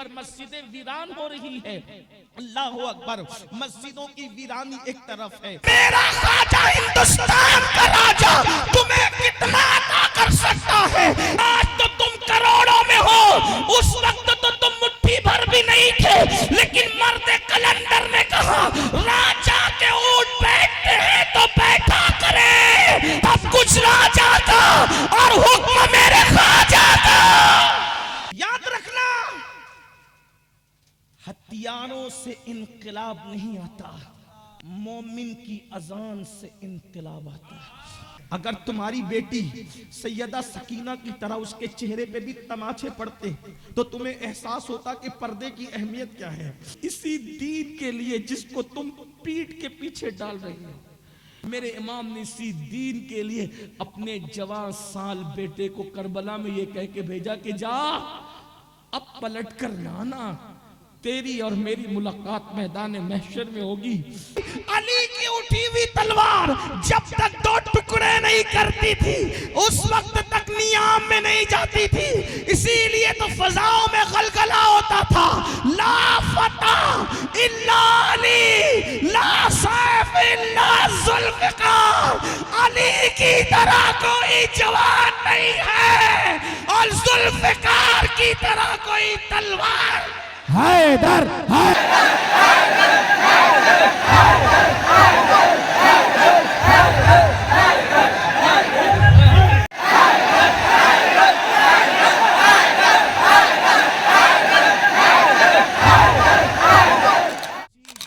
पर मस्जिदें वीरान हो रही है। अल्लाह अकबर, मस्जिदों की वीरानी एक तरफ है। मेरा ख्वाजा हिंदुस्तान का राजा तुम्हें कितना अता कर सकता है? आज तो तुम करोड़ों में हो, उस वक्त तो तुम मुट्ठी भर भी नहीं थे, लेकिन मर्द कलंदर ने कहा राजा के ऊंट बैठते हैं तो बैठा करे, अब कुछ राजा का और हुक्म मेरे ख्वाजा का। याद रखना, हथियारों से इनकलाब नहीं आता, मोमिन की अजान से इनकलाब आता है। अगर तुम्हारी बेटी सैयदा सकीना की तरह उसके चेहरे पे भी तमाचे पड़ते तो तुम्हें एहसास होता कि पर्दे की अहमियत क्या है। इसी दीन के लिए जिसको तुम पीठ के पीछे डाल रही हो, मेरे इमाम ने इसी दीन के लिए अपने जवान साल बेटे को करबला में ये कह के भेजा कि जा अब पलट कर लाना, तेरी और मेरी मुलाकात मैदान महशर में होगी। अली की उठी हुई तलवार जब तक दो टुकड़े नहीं करती थी उस वक्त तक नियाम में नहीं जाती थी, इसीलिए तो फजाओं में गलगला होता था। ला फतह इल्ला अली, ला सैफ इल्ला जुल्फिकार। अली की तरह कोई जवान नहीं है और जुल्फिकार की तरह कोई तलवार। हैदर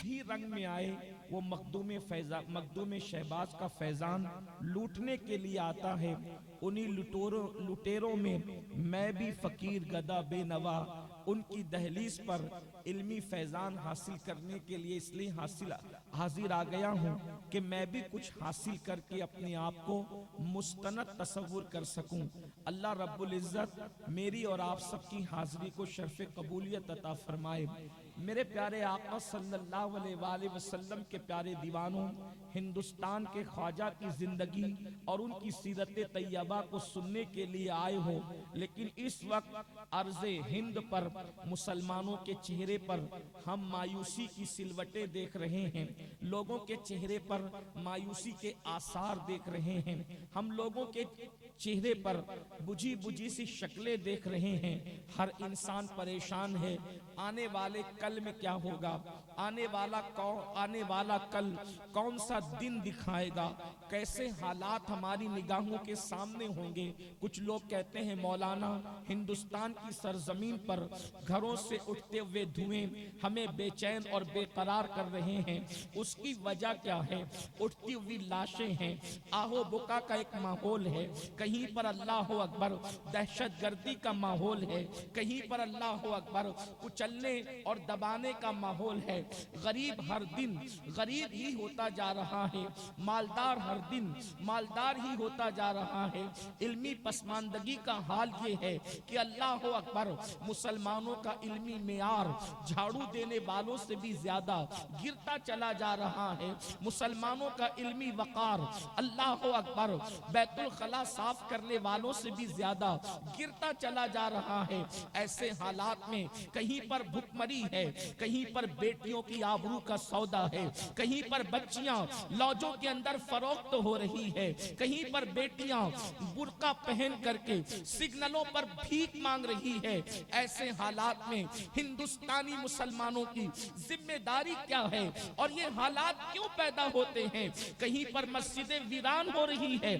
भी रंग में आए वो मखदूम शहबाज का फैजान लूटने के लिए आता है। उन्हीं लुटेरों में मैं भी फकीर गदा बेनवा उनकी दहलीज पर इल्मी फैजान हासिल करने के लिए इसलिए हाजिर आ गया हूँ कि मैं भी कुछ हासिल करके अपने आप को मुस्तनद तसव्वुर कर सकूं। अल्लाह रब्बुल इज्जत मेरी और आप सबकी हाजिरी को शर्फ कबूलियत अता फरमाए। मेरे प्यारे आका सल्लल्लाहु अलैहि वसल्लम के प्यारे दीवानों, हिंदुस्तान के ख्वाजा की जिंदगी और उनकी सीरत तैयबा को सुनने के लिए आए हो, लेकिन इस वक्त अर्ज़े हिंद पर मुसलमानों के चेहरे पर हम मायूसी की सिलवटें देख रहे हैं, लोगों के चेहरे पर मायूसी के आसार देख रहे हैं, हम लोगों के चेहरे पर बुझी बुझी सी शक्लें देख रहे हैं। हर इंसान परेशान है, आने वाले कल में क्या होगा, आने वाला कल कौन सा दिन दिखाएगा, कैसे हालात हमारी निगाहों के सामने होंगे। कुछ लोग कहते हैं मौलाना हिंदुस्तान की सरजमीन पर घरों से उठते हुए धुएं हमें बेचैन और बेकरार कर रहे हैं। उसकी वजह क्या है? उठती हुई लाशें हैं, आहो बुका का एक माहौल है, कहीं पर अल्लाह अकबर दहशतगर्दी का माहौल है, कहीं पर अल्लाह अकबर कुचलने और दबाने का माहौल है। गरीब हर दिन गरीब ही होता जा रहा है, मालदार हर दिन मालदार ही होता जा रहा है। इल्मी पसमानदगी का हाल ये है कि अल्लाह अकबर मुसलमानों का इल्मी मेयार झाड़ू देने वालों से भी ज्यादा गिरता चला जा रहा है। मुसलमानों का इल्मी वकार अल्लाह अकबर बैतुल खला साफ करने वालों से भी ज्यादा गिरता चला जा रहा है। ऐसे हालात में कहीं पर भुखमरी है, कहीं पर बेटियों की आबरू का सौदा है, कहीं पर बच्चियां लॉजों के अंदर फरोख्त हो रही है, कहीं पर बेटियां बुर्का पहन करके सिग्नलों पर भीख मांग रही है। ऐसे हालात में हिंदुस्तानी मुसलमानों की जिम्मेदारी क्या है और ये हालात क्यों पैदा होते हैं? कहीं पर मस्जिदें वीरान हो रही है,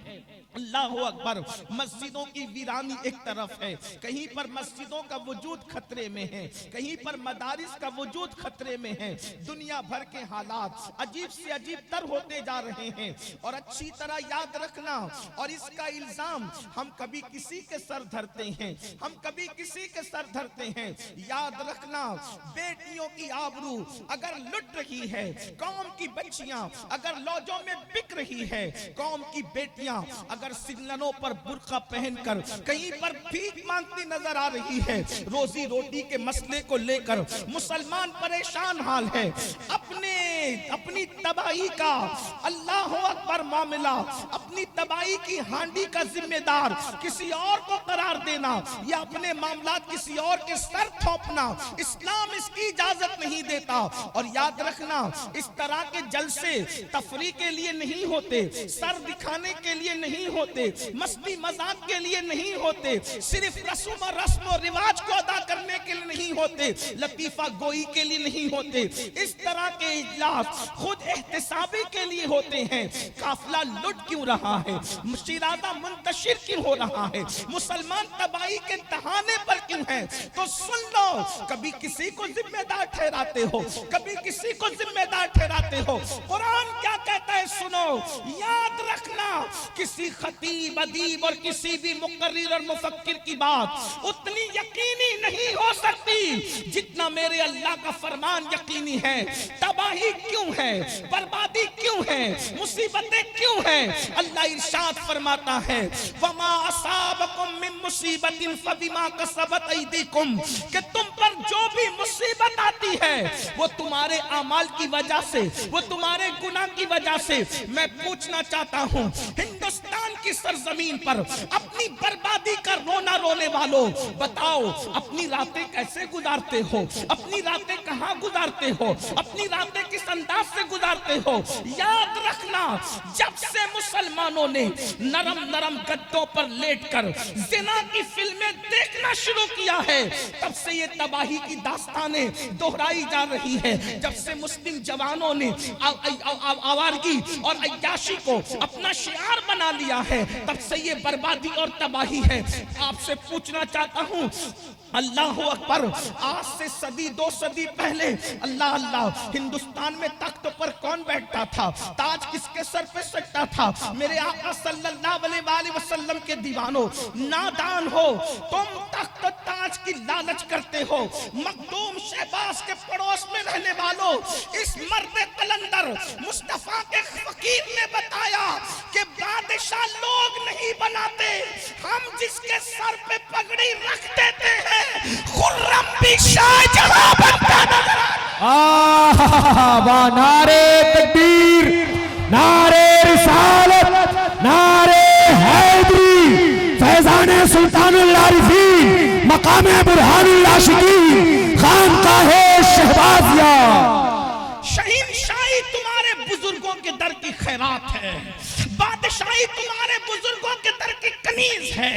अल्लाह अकबर, मस्जिदों की वीरानी एक तरफ है, कहीं पर मस्जिदों का वजूद खतरे में है, कहीं पर मदारिस का वजूद खतरे में है। दुनिया भर के हालात अजीब से अजीब तर होते जा रहे हैं और अच्छी तरह याद रखना, और इसका इल्जाम हम कभी किसी के सर धरते हैं, हम कभी किसी के सर धरते हैं। याद रखना, बेटियों की आबरू अगर लुट रही है, कौम की बच्चियां अगर लॉजों में बिक रही है, कौम की बेटियां अगर सिग्नलों पर बुर्का पहनकर कहीं पर भीख मांगती नजर आ रही है, रोजी रोटी के मसले को लेकर मुसलमान परेशान हाल है। अपने अपनी तबाही का, अल्लाह अकबर, मामला, अपनी तबाही की हांडी का जिम्मेदार किसी और को करार देना या अपने मामला किसी और के सर थोपना, इस्लाम इसकी इजाजत नहीं देता। और याद रखना, इस तरह के जलसे तफरी के लिए नहीं होते, सर दिखाने के लिए नहीं होते, मस्ती मजाक के लिए नहीं होते, सिर्फ रस्म और रिवाज को अदा करने के लिए नहीं होते, लतीफा गोई के लिए नहीं होते। इस तरह के इजलास खुद एहतसाबी के लिए होते हैं। काफिला लुट क्यों रहा है, शिराजा मुंतशिर क्यों हो रहा है, मुसलमान तबाही के दहाने पर क्यों है? तो सुन लो, कभी किसी को जिम्मेदार ठहराते हो, कभी किसी को जिम्मेदार ठहराते हो। कुरान क्या कहता है सुनो, याद रखना, किसी खतीब अदीब और किसी भी मुकर्रिर और मुफक्किर की बात उतनी यकीनी नहीं हो सकती जितना मेरे अल्लाह का फरमान यकीनी है। तबाही क्यों है, बर्बादी क्यों है, मुसीबतें क्यों है? अल्लाह इरशाद फरमाता है, वमा असाबकुम मिन मुसीबतिन फबिमा कसबत ऐदीकुम, कि तुम पर जो भी मुसीबत आती है वो तुम्हारे अमाल की वजह से, वो तुम्हारे गुनाह की वजह से। मैं पूछना चाहता हूँ, हिंदुस्तान की सरजमीन पर अपनी बर्बादी का रोना रोने वालों, बताओ अपनी रातें कैसे गुजारते हो, अपनी रातें कहाँ गुजारते हो, अपनी रातें किस अंदाज से गुजारते हो? याद रखना, जब से मुसलमानों ने नरम नरम गद्दों पर लेटकर जिना की फिल्में देखना शुरू किया है, तब से ये तबाही की दास्तानें दोहराई जा रही है। जब से मुस्लिम जवानों ने आवारगी और अय्याशी को अपना शियार बना लिया है, तब से ये बर्बादी और तबाही है। आपसे पूछना चाहता हूँ, अल्लाह अकबर, आज से सदी दो सदी पहले अल्लाह अल्लाह हिंदुस्तान में तख्त पर कौन बैठता था, ताज किसके सर पे सटता था? मेरे आका सल्लल्लाहु अलैहि वसल्लम के दीवानों, नादान हो तुम, तख्त ताज की लालच करते हो। मखदूम शहबाज के पड़ोस में रहने वालों, इस मर्द कलंदर मुस्तफा के फकीर ने बताया कि बादशाह लोग नहीं बनाते, हम जिसके सर पे पगड़ी रख देते हैं खुर्रम भी शाहजहां बनता नजर वाह, नारे तकबीर, नारे रिसालत, नारे हैदरी, फैजाने सुल्तानुल आरिफीन, मकामे बुरहानुल आशिकीन, खानकाहे शहबाजिया। शहीनशाही तुम्हारे बुजुर्गों के दर की खैरात है, बादशाही तुम्हारे बुजुर्गों के दर की कनीज है,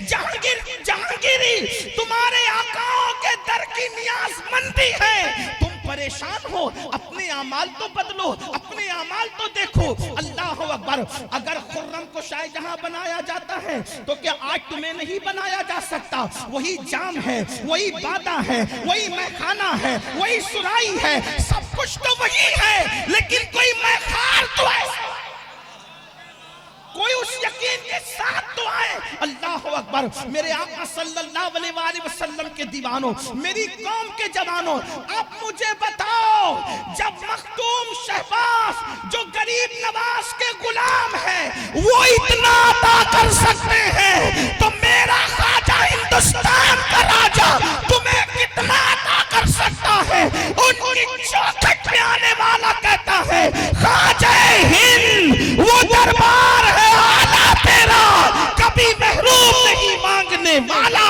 जहांगीरी तुम्हारे आकाओं के दर की नियाजमंदी है। तुम परेशान हो, अपने अमाल तो बदलो, अपने अमाल तो देखो। अल्लाह अकबर, अगर खुर्रम को शाहजहां बनाया जाता है तो क्या आज तुम्हें नहीं बनाया जा सकता? वही जाम है, वही बादा है, वही मैखाना है, वही सुराई है, सब कुछ तो वही है, लेकिन कोई मैखार तो है, कोई उस यकीन के साथ तो आए। अल्लाह अकबर, मेरे आका सल्लल्लाहु अलैहि वसल्लम के दीवानों, मेरी कौम के जवानों, अब मुझे बताओ, जब मखदूम शहबाज जो गरीब नवाज के गुलाम है वो इतना अता कर सकते हैं, तो मेरा ख्वाजा हिंदुस्तान का राजा तुम्हें कितना अता कर सकता है? उनकी चौखट में आने वाला कहता है, ख्वाजा हिंद वो दरबार है आला तेरा, कभी महरूम नहीं मांगने वाला।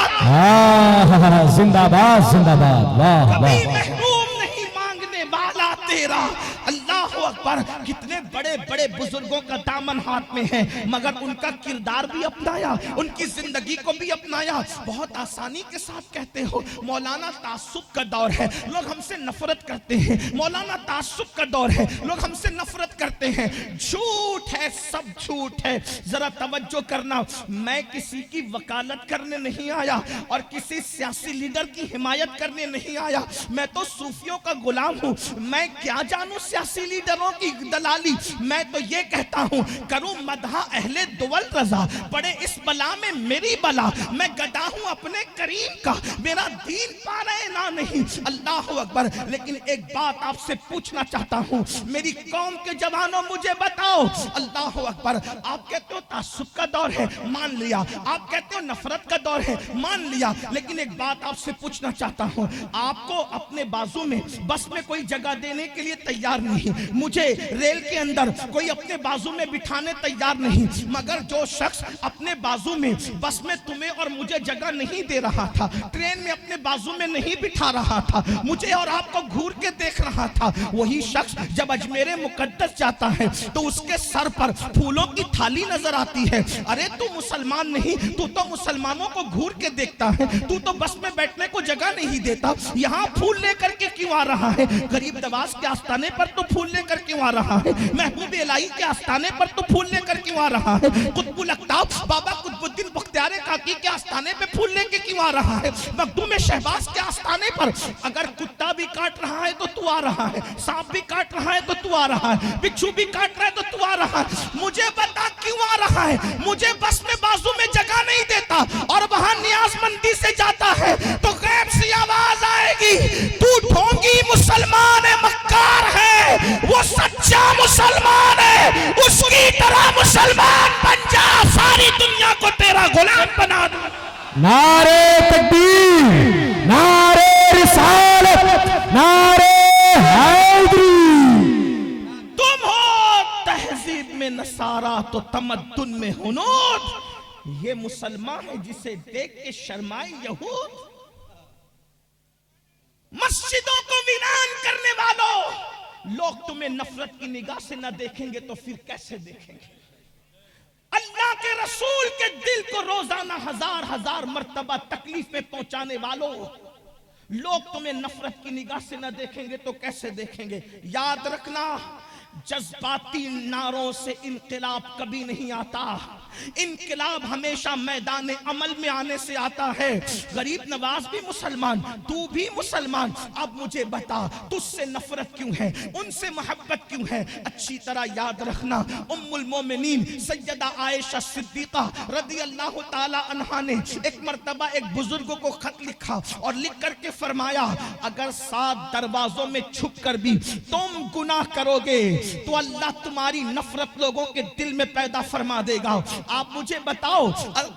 जिंदाबाद जिंदाबाद, वाह कभी वाह, महरूम नहीं मांगने वाला तेरा। अल्लाह अकबर, कितने बड़े बड़े बुजुर्गों का दामन हाथ में है, मगर उनका किरदार भी अपनाया, उनकी जिंदगी को भी अपनाया। बहुत आसानी के साथ कहते हो मौलाना तासुब का दौर है, लोग हमसे नफरत करते हैं, मौलाना तासुब का दौर है, लोग हमसे नफरत करते हैं। झूठ है, सब झूठ है। जरा तवज्जो करना, मैं किसी की वकालत करने नहीं आया और किसी सियासी लीडर की हिमायत करने नहीं आया। मैं तो सूफियों का गुलाम हूँ, मैं क्या जानूं सियासी लीडरों की दलाली, मैं तो ये कहता हूँ करूँ मदहा अहले दुवल रजा, पड़े इस बला में मेरी बला, मैं गदा हूँ अपने करीम का, मेरा दीन पा रहे ना नहीं। अल्लाह अकबर। लेकिन एक बात आपसे पूछना चाहता हूँ, मेरी कौम के जवानों मुझे बताओ, अल्लाह अकबर, आप कहते हो तासुब का दौर है, मान लिया, आप कहते हो नफरत का दौर है, मान लिया, लेकिन एक बात आपसे पूछना चाहता हूँ, आपको अपने बाजू में बस में कोई जगह देने के लिए तैयार नहीं, मुझे रेल के अंदर कोई अपने बाजू में बिठाने तैयार नहीं, मगर जो शख्स अपने बाजू में बस में तुम्हें और मुझे जगह नहीं दे रहा था, ट्रेन में अपने बाजू में नहीं बिठा रहा था, मुझे और आपको घूर के देख रहा था, वही शख्स जब अजमेरे मुकद्दस जाता है तो उसके सर पर फूलों की थाली नजर आती है। अरे तू मुसलमान नहीं, तू तो मुसलमानों को घूर के देखता है, तू तो बस में बैठने को जगह नहीं देता, यहाँ फूल लेकर के क्यों आ रहा है? गरीब नवाज के आस्थाने पर तो फूल लेकर क्यों आ रहा है? महबूब इलाही के आस्थाने पर तो फूल लेकर क्यों आ रहा है? कुतुबुल अख्ताब बाबा कुतुबुद्दीन बख्तियार काकी के आस्थाने पे फूल लेके क्यों आ रहा है? मखदूम शहबाज के आस्थाने पर अगर कुत्ता भी काट रहा है तो तू आ रहा है, सांप भी काट रहा है तो तू आ रहा है, बिच्छू भी काट रहा है तो तू आ रहा है, मुझे बता क्यों आ रहा है? मुझे बस में बाजू में जगह नहीं देता और वहां नियाजमंदी से जाता है तो गैब सी आवाज आएगी, तू ढोंगी मुसलमान है, मक्कार है, वो सच्चा मुसलमान है, उसकी तरह मुसलमान बन जा, सारी दुनिया को तेरा गुलाम बना दूं। नारे तकबीर, नारे रिसालत, नारे हैदरी। तुम हो तहजीब में नसारा तो तमद्दुन में हुनूद, ये मुसलमान है जिसे देख के शर्माए यहूद। मस्जिदों को वीरान करने वालों, लोग तुम्हें नफरत की निगाह से न देखेंगे तो फिर कैसे देखेंगे? अल्लाह के रसूल के दिल को रोजाना हजार हजार मर्तबा तकलीफ में पहुंचाने वालों, लोग तुम्हें नफरत की निगाह से न देखेंगे तो कैसे देखेंगे? याद रखना, जज्बाती नारों से इनकलाब कभी नहीं आता, इनकलाब हमेशा मैदान अमल में आने से आता है। गरीब नवाज भी मुसलमान, तू भी मुसलमान, अब मुझे बता तुझसे नफरत क्यों है, उनसे मोहब्बत क्यों है? अच्छी तरह याद रखना, उम्मुल मोमिनीन सैयदा आयशा सिद्दीका रदी अल्लाह ताला अन्हा ने एक मर्तबा एक बुजुर्ग को खत लिखा और लिख करके फरमाया, अगर 7 दरवाजों में छुप कर भी तुम गुनाह करोगे तो अल्लाह तुम्हारी नफरत लोगों के दिल में पैदा फरमा देगा। आप मुझे बताओ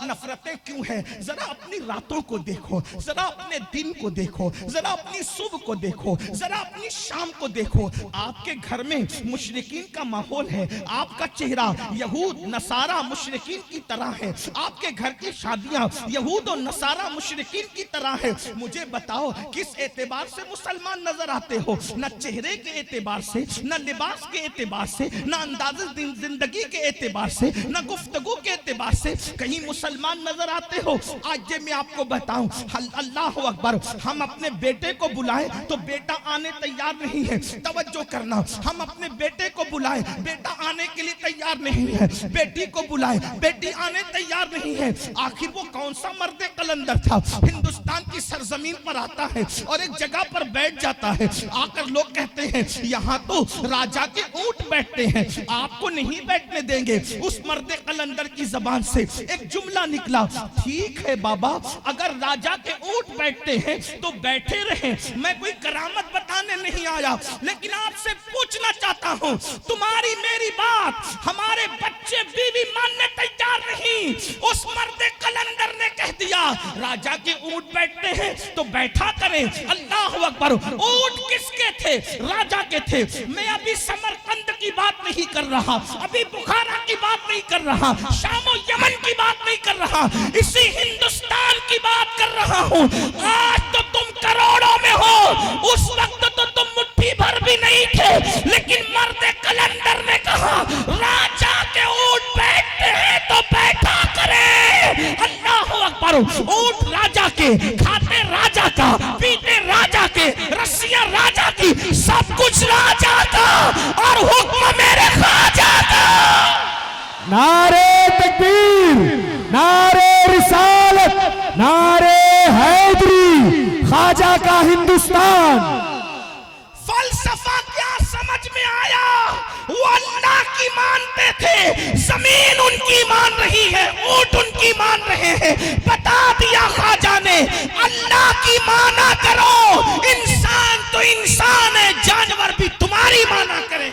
नफरतें क्यों है? जरा अपनी रातों को देखो, जरा अपने दिन को देखो, जरा अपनी सुबह को देखो, जरा अपनी शाम को देखो। आपके घर में मुशरिकीन का माहौल है, आपका चेहरा यहूद नसारा मुशरिकीन की तरह है, आपके घर की शादियां यहूद और नसारा मुशरिकीन की तरह है। मुझे बताओ किस एतबार से मुसलमान नजर आते हो? न चेहरे के एतबार से, न लिबास के एतबार से, न अंदाज़ जिंदगी के एतबार से, न गुफ्तगू के एतबार से कहीं मुसलमान नजर आते हो? आज ये मैं आपको बताऊं, अल्लाह अकबर, हम अपने बेटे को बुलाएं तो बेटा आने तैयार नहीं है। तवज्जो करना, हम अपने बेटे को बुलाएं, बेटा आने के लिए तैयार नहीं है, बेटी को बुलाएं, बेटी आने तैयार नहीं है। आखिर वो कौन सा मर्द कलंदर था, हिंदुस्तान की सरजमीन पर आता है और एक जगह पर बैठ जाता है, आकर लोग कहते हैं यहाँ तो राजा के ऊंट बैठते हैं, आपको नहीं बैठने देंगे। उस मर्द कलंदर की जबान से एक जुमला निकला, ठीक है बाबा, अगर राजा के ऊंट बैठते हैं तो बैठे रहे, मैं कोई करामत बताने नहीं आया, लेकिन आपसे पूछना चाहता हूं, तुम्हारी मेरी बात हमारे बच्चे बीवी मानने तैयार नहीं। उस मर्द कलंदर ने कह दिया राजा के ऊंट बैठते हैं तो बैठा करें। अल्लाह अकबर, ऊंट किसके थे? राजा के थे। मैं अभी समरकंद की बात नहीं कर रहा, अभी बुखारा की बात नहीं कर रहा, शाम और यमन की बात नहीं कर रहा, इसी हिंदुस्तान की बात कर रहा हूँ। आज तो तुम करोड़ों में हो, उस वक्त तो तुम मुट्ठी भर भी नहीं थे, लेकिन मर्द कलंदर ने कहा राजा के ऊंट बैठते हैं तो बैठा करे। अल्लाह अकबर, ऊंट राजा के, खाते राजा का, पीते राजा के, रस्सियां राजा की, सब कुछ राजा का और हुक्म मेरे ख्वाजा का। नारे तकबीर, नारे रिसालत, नारे हैदरी, ख्वाजा का हिंदुस्तान। फलसफा क्या समझ में आया? वो अल्लाह की मानते थे, जमीन उनकी मान रही है, ऊंट उनकी मान रहे हैं। बता दिया ख्वाजा ने, अल्लाह की माना करो, इंसान तो इंसान है, जानवर भी तुम्हारी माना करे।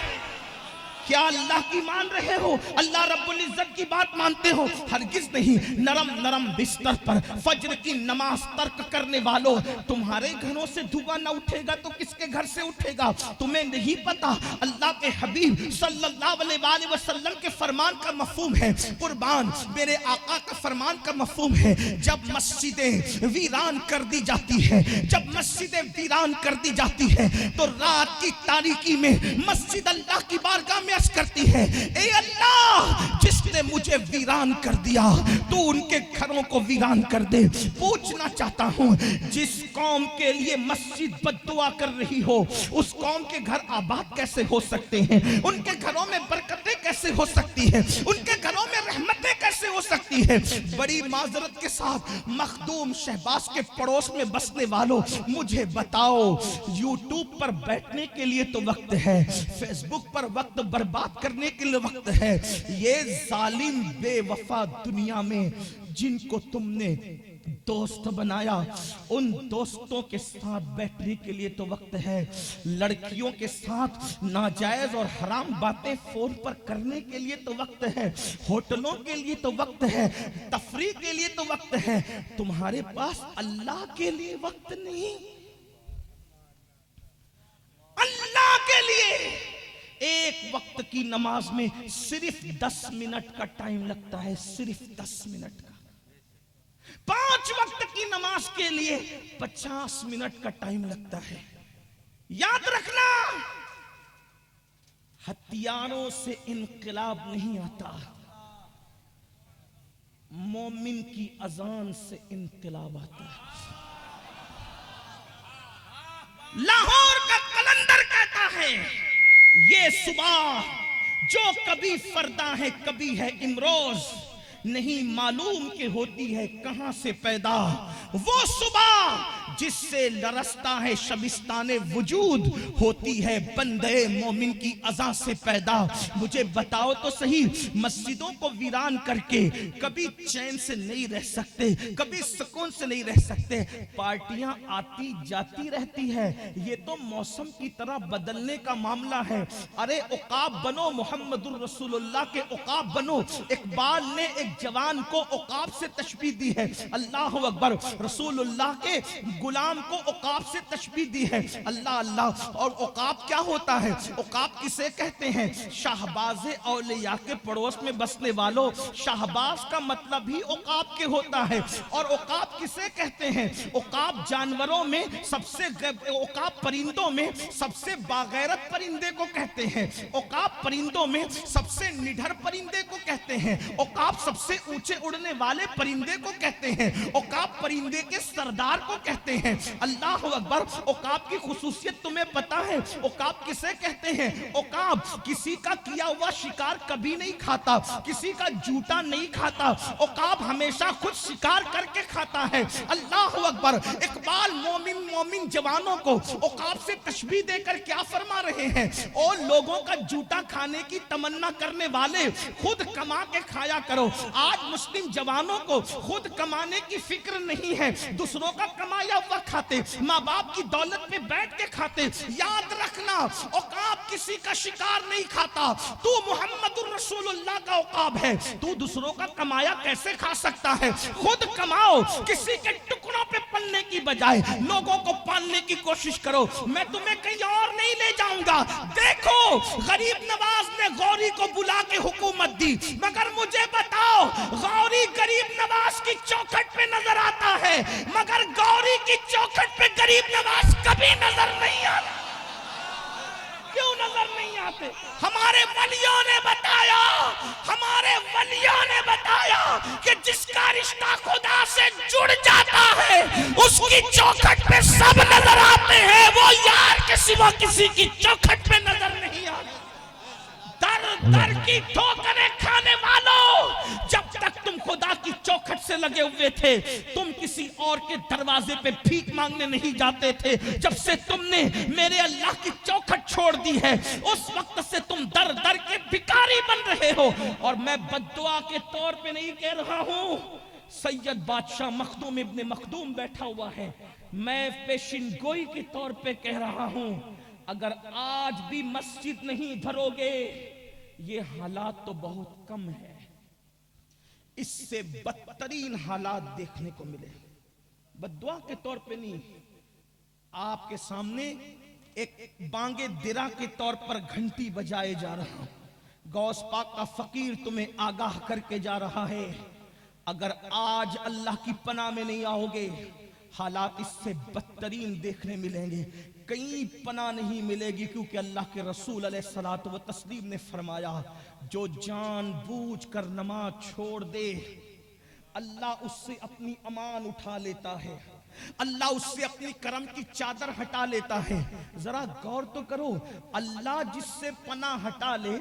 क्या अल्लाह की मान रहे हो? अल्लाह रब्बुल इज्जत की बात मानते हो? हरगिज नहीं। नरम नरम बिस्तर पर फज्र की नमाज तर्क करने वालों, तुम्हारे घरों से धुआं न उठेगा तो किसके घर से उठेगा? तुम्हें नहीं पता अल्लाह के हबीब सल्लल्लाहु अलैहि वसल्लम के फरमान का मफहूम है, कुर्बान मेरे आका का फरमान का मफहूम है, जब मस्जिदें वीरान कर दी जाती है, जब मस्जिदें वीरान कर दी जाती है तो रात की तारीकी में मस्जिद अल्लाह की बारगाह में अर्ज करती है, ए अल्लाह जिसने मुझे वीरान कर दिया तू उनके घरों को वीरान कर दे। पूछना चाहता हूं, जिस कौम के लिए मस्जिद बद्दुआ कर रही हो उस कौम के घर आबाद कैसे हो सकते हैं? उनके घरों में बरकतें कैसे हो सकती है? उनके घरों में रहमतें कैसे हो सकती है? बड़ी माजरत के साथ मखदूम शहबाज के पड़ोस में बसने वालों, मुझे बताओ, यूट्यूब पर बैठने के लिए तो वक्त है, फेसबुक पर वक्त बर्बाद करने के लिए वक्त है। ये जालिम बेवफा दुनिया में जिनको तुमने दोस्त बनाया, उन दोस्तों के साथ बैठने के लिए तो वक्त है। लड़कियों के साथ नाजायज और हराम बातें फोन पर करने के लिए तो वक्त है। होटलों के लिए तो वक्त है, तफरीह के लिए तो वक्त है। तुम्हारे पास अल्लाह के लिए वक्त नहीं। अल्लाह के लिए एक वक्त की नमाज में सिर्फ 10 मिनट का टाइम लगता है, सिर्फ 10 मिनट का। 5 वक्त की नमाज के लिए 50 मिनट का टाइम लगता है। याद रखना, हथियारों से इनकलाब नहीं आता, मोमिन की अजान से इनकलाब आता है। लाहौर का कलंदर कहता है, ये सुबह जो कभी फरदा है कभी है इमरोज, नहीं मालूम के होती है कहां से पैदा। वो सुबह जिससे लरसता है शबिस्ताने वजूद, होती है बंदे मोमिन की अज़ा से पैदा। मुझे बताओ तो सही, मस्जिदों को वीरान करके कभी चैन से नहीं रह सकते, कभी सुकून से नहीं रह सकते। पार्टियां आती जाती रहती है, ये तो मौसम की तरह बदलने का मामला है। अरे औकाब बनो, मोहम्मदुर रसूलुल्लाह के औकाब बनो। इकबाल ने एक जवान को औकाब से तशबीह दी है। अल्लाह अकबर, रसूलुल्लाह के गुलाम को औकाब से तशबीह दी है। अल्लाह अल्लाह। और औकाब क्या होता है? औकाब किसे कहते हैं? शाहबाज औलिया के पड़ोस में बसने वालों, शाहबाज का मतलब ही औकाब के होता है। और औकाब किसे कहते हैं? औकाब जानवरों में सबसे, औकाब परिंदों में सबसे बागैरत परिंदे को कहते हैं। औकाब परिंदों में सबसे निडर परिंदे को कहते हैं। औकाब सबसे ऊंचे उड़ने वाले परिंदे को कहते हैं। औकाब परिंदे के सरदार को कहते हैं। अल्लाह अकबर। औकाब की खुसूसियत तुम्हें पता है? औकाब किसे कहते हैं? औकाब किसी का किया हुआ शिकार कभी नहीं खाता, किसी का जूता नहीं खाता। औकाब हमेशा खुद शिकार करके खाता है। अल्लाह अकबर। इकबाल मोमिन जवानों को औकाब से तशबीह देकर क्या फरमा रहे हैं? और लोगों का जूता खाने की तमन्ना करने वाले, खुद कमा के खाया करो। आज मुस्लिम जवानों को खुद कमाने की फिक्र नहीं है, दूसरों का कमाया हुआ खाते, माँ बाप की दौलत में बैठ के खाते। याद रखना, औकाब किसी का शिकार नहीं खाता। तू मुहम्मदुर रसूलुल्लाह का औकाब है, तू दूसरों का कमाया कैसे खा सकता है? खुद कमाओ, किसी के टुकड़ों पे पलने की बजाय लोगों को पालने की कोशिश करो। मैं तुम्हें कहीं और नहीं ले जाऊंगा। देखो, गरीब नवाज ने गौरी को बुला के हुकूमत दी, मगर मुझे बताओ, गौरी गरीब नवाज की चौखट पे नजर आता है, मगर गौरी की चौखट पे गरीब नवाज कभी नजर नहीं आता। क्यों नजर नहीं आते? हमारे वलियों ने बताया, हमारे वलियों ने बताया कि जिसका रिश्ता खुदा से जुड़ जाता है उसकी चौखट पे सब नजर आते हैं, वो यार के सिवा किसी की चौखट पे नजर नहीं आते। दर दर की ठोकरें खाने वालों, जब तक तुम खुदा की चौखट से से लगे हुए थे। तुम किसी और के दरवाजे पे भीख मांगने नहीं जाते थे। जब से तुमने मेरे अल्लाह की चौखट छोड़ दी है, उस वक्त से तुम दर दर के भिखारी बन रहे हो। और मैं बद्दुआ के तौर पे नहीं कह रहा हूं, सैयद बादशाह मखदूम इब्ने मखदूम बैठा हुआ है, मैं पेशिन गोई के तौर पे कह रहा हूं, अगर आज भी मस्जिद नहीं भरोगे, ये हालात तो बहुत कम है, इससे बदतरीन हालात देखने को मिले। बद्दुआ के तौर पे नहीं, आपके सामने एक बांगे दिरा के तौर पर घंटी बजाए जा रहा हूं। गौस पाक का फकीर तुम्हें आगाह करके जा रहा है, अगर आज अल्लाह की पनाह में नहीं आओगे, हालात इससे बदतरीन देखने मिलेंगे। कहीं पनाह नहीं मिलेगी, क्योंकि अल्लाह के रसूल अलैहिस्सलातु व तस्लीम ने फरमाया, जो जानबूझ कर नमाज छोड़ दे, अल्लाह उससे अपनी अमान उठा लेता है, अल्लाह उससे अपनी करम की चादर हटा लेता है। जरा गौर तो करो, अल्लाह जिससे पनाह हटा ले,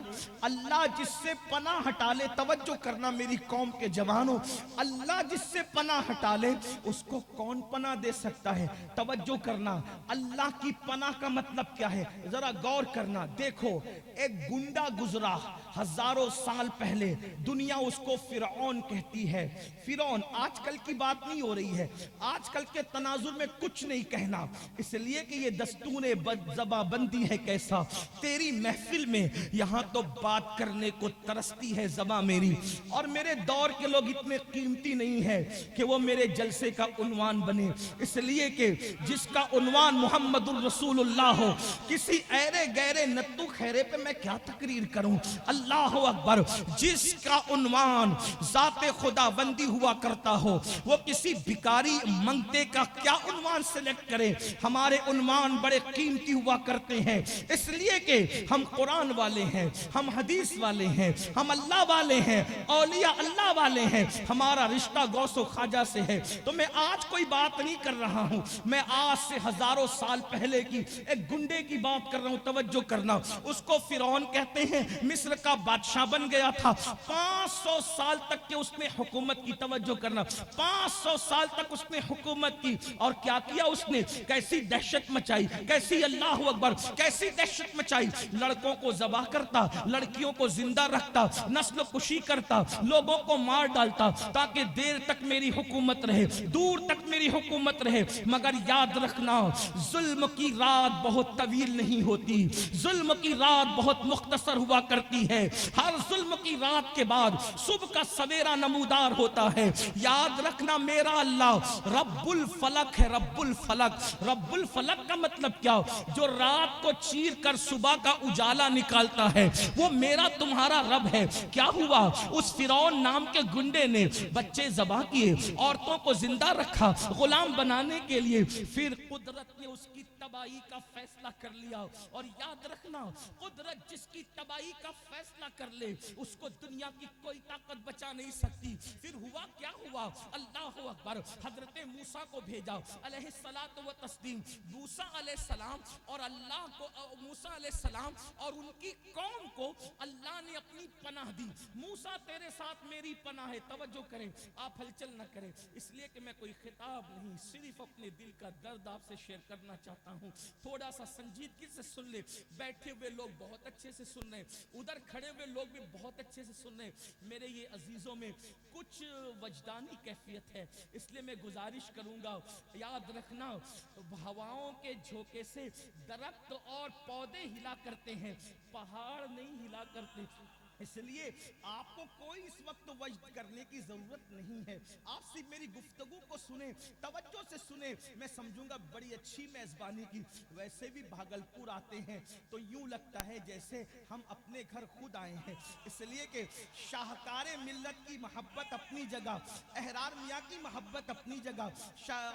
अल्लाह जिससे पनाह हटा ले, तवज्जो करना मेरी कौम के जवानों, अल्लाह जिससे पनाह हटा ले, उसको कौन पनाह दे सकता है? तवज्जो करना, अल्लाह की पनाह का मतलब क्या है, जरा गौर करना। देखो, एक गुंडा गुजरा हजारों साल पहले, दुनिया उसको फिरौन कहती है। फिरौन आजकल की बात नहीं हो रही है, आजकल के तनाजुर में कुछ नहीं कहना, इसलिए कि ये दस्तूर जबाबंदी है। कैसा तेरी महफिल में यहां तो बात करने को तरसती है ज़बा मेरी, और मेरे दौर के लोग इतने कीमती नहीं है कि वो मेरे जलसे का उन्वान बने, इसलिए कि जिसका उन्वान मोहम्मदुर रसूलुल्लाह हो, किसी ऐरे गैरे नत्तू खैरे पे मैं क्या तकरीर करूं। अल्लाह अकबर, जिसका उन्वान जाते खुदाबंदी हुआ करता हो, वो किसी भिखारी मंगते का क्या उन्वान सिलेक्ट करे। हमारे उन्वान बड़े कीमती हुआ करते हैं, इसलिए कि हम कुरान वाले हैं, हम हदीस वाले हैं, हम अल्लाह वाले हैं, औलिया अल्लाह वाले हैं, हमारा रिश्ता गौसो ख्वाजा से है। तो मैं आज कोई बात नहीं कर रहा हूं, मैं आज से हजारों साल पहले की एक गुंडे की बात कर रहा हूं। तवज्जो करना, उसको फिरौन कहते हैं, मिस्र का बादशाह बन गया था। 500 साल तक के उसने हुकूमत की, तवज्जो करना, 500 साल तक उसने हुकूमत की। और क्या किया उसने, कैसी दहशत मचाई, कैसी, अल्लाह अकबर, कैसी दहशत मचाई। लड़कों को ज़बह करता, लड़कियों को जिंदा रखता, नस्ल कुशी करता, लोगों को मार डालता, ताकि देर तक मेरी हुकूमत रहे, दूर तक मेरी हुकूमत रहे। मगर याद रखना, जुल्म की रात बहुत तवील नहीं होती, जुल्म की रात बहुत मुख्तसर हुआ करती है। हर जुल्म की रात के बाद सुबह का सवेरा नमूदार होता है। याद रखना, मेरा अल्लाह रब्बुल फलक है, रब्बुल फलक। रब्बुल फलक का मतलब क्या, जो रात को चीर कर सुबह का उजाला निकालता है, वो मेरा तुम्हारा रब है। क्या हुआ, उस फिरौन नाम के गुंडे ने बच्चे ज़बह किए, औरतों को जिंदा रखा गुलाम बनाने के लिए, फिर कुदरत ने उसकी तबाही का फैसला कर लिया। और याद रखना, कुदरत जिसकी तबाही का फैसला कर ले, उसको दुनिया की कोई ताकत बचा नहीं सकती। फिर हुआ क्या हुआ, अल्लाह अकबर, हजरत मूसा को भेजा अलैहिस्सलातु व तस्लीम। मूसा अलैहिस्सलाम और अल्लाह को, मूसा अलैहिस्सलाम और उनकी कौम को अल्लाह ने अपनी पनाह दी। मूसा तेरे साथ मेरी पनाह है, तवज्जो करें, आप हलचल न करें, इसलिए कि मैं कोई खिताब नहीं, सिर्फ अपने दिल का दर्द आपसे शेयर करना चाहता हूँ। थोड़ा सा संजीदगी से सुन ले, बैठे हुए लोग बहुत अच्छे से सुन रहे, उधर खड़े हुए लोग भी बहुत अच्छे से सुन रहे। मेरे ये अजीजों में कुछ वजदानी कैफियत है, इसलिए मैं गुजारिश करूंगा, याद रखना, हवाओं के झोंके से दरख्त और पौधे हिला करते हैं, पहाड़ नहीं हिला करते। इसलिए आपको कोई इस वक्त वज्द करने की जरूरत नहीं है। आप सिर्फ मेरी गुफ्तगू को सुने, तवज्जो से सुने, मैं समझूंगा बड़ी अच्छी मेजबानी की। वैसे भी भागलपुर आते हैं तो यूं लगता है जैसे हम अपने घर खुद आए हैं, इसलिए कि शाहकारे मिल्लत की मोहब्बत अपनी जगह, अहरार मियाँ की मोहब्बत अपनी जगह,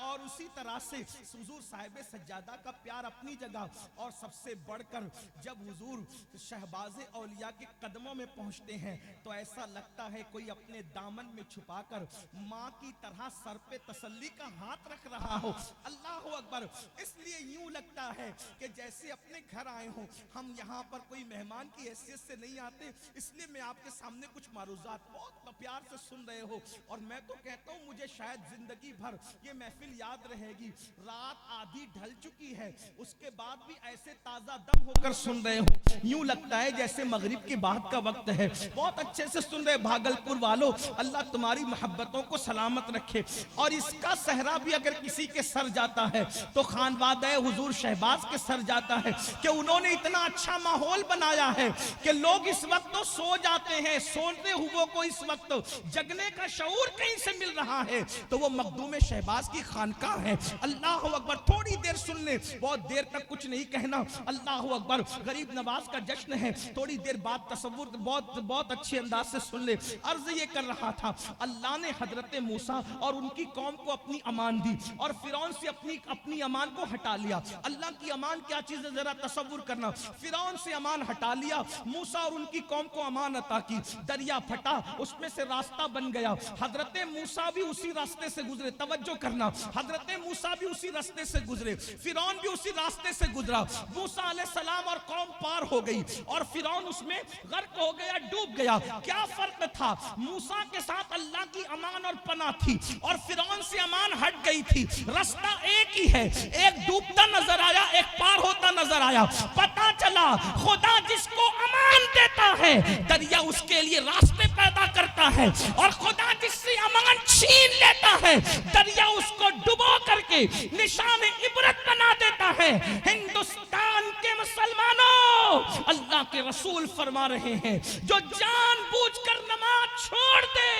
और उसी तरह से हुजूर साहिब सज्जादा का प्यार अपनी जगह, और सबसे बढ़कर जब हुजूर शहबाज़े औलिया के कदमों में पहुंचते हैं तो ऐसा लगता है कोई अपने दामन में छुपाकर माँ की तरह सर पे तसल्ली का हाथ रख रहा हो। अल्लाह अकबर। इसलिए यूं लगता है कि जैसे अपने घर आए हो। हम यहाँ पर कोई मेहमान की हैसियत से नहीं आते, इसलिए मैं आपके सामने कुछ मारूजात बहुत प्यार से सुन रहे हो। और मैं तो कहता हूँ मुझे शायद जिंदगी भर ये महफिल याद रहेगी। रात आधी ढल चुकी है, उसके बाद भी ऐसे ताजा दम होकर सुन रहे हो, यूं लगता है जैसे मगरिब के बाद का वक्त है। बहुत अच्छे से सुन रहे भागलपुर वालों, अल्लाह तुम्हारी मोहब्बतों को सलामत रखे। और इसका सहरा भी अगर किसी के सर जाता है तो खानवादा हुजूर शहबाज के सर जाता है कि उन्होंने इतना अच्छा माहौल बनाया है कि लोग इस वक्त तो सो जाते हैं, सोते हुए को इस वक्त जगने का शऊर कहीं से मिल रहा है, तो वो मखदूम शहबाज की खानका है। अल्लाह अकबर। थोड़ी देर सुन ले, बहुत देर तक कुछ नहीं कहना। अल्लाह अकबर। गरीब नवाज का जश्न है, थोड़ी देर बाद तसव्वुर बहुत बहुत अच्छे अंदाज से सुन ले। अर्ज ये कर रहा था, अल्लाह ने हजरत मूसा और उनकी कौम को अपनी अमान दी और फिरौन से अपनी अमान को हटा लिया। अल्लाह की अमान क्या चीज है जरा तसव्वुर करना। फिरौन से अमान हटा लिया, मूसा और उनकी कौम को अमान अता की। दरिया फटा, उसमें से रास्ता बन गया। हजरत मूसा भी उसी रास्ते से गुजरे। तवज्जो करना, हजरत मूसा भी उसी रास्ते से गुजरे, फिरौन भी उसी रास्ते से गुजरा। मूसा अलैहिस्सलाम और कौम पार हो गई और फिरौन उसमें गर्क हो गया, डूब गया। क्या फर्क था? मूसा के साथ अल्लाह की अमान और पनाह थी और फिरौन से अमान हट गई थी। रास्ता एक ही है, एक डूबता नजर आया, एक पार होता नजर आया। पता चला खुदा जिसको अमान देता है दरिया उसके लिए रास्ते पैदा करता है, और खुदा जिससे अमान छीन लेता है दरिया उसको डुबो करके निशान इबरत बना देता है। हिंदुस्तान के मुसलमानों, अल्लाह के रसूल फरमा रहे हैं, जो जानबूझकर नमाज छोड़ दे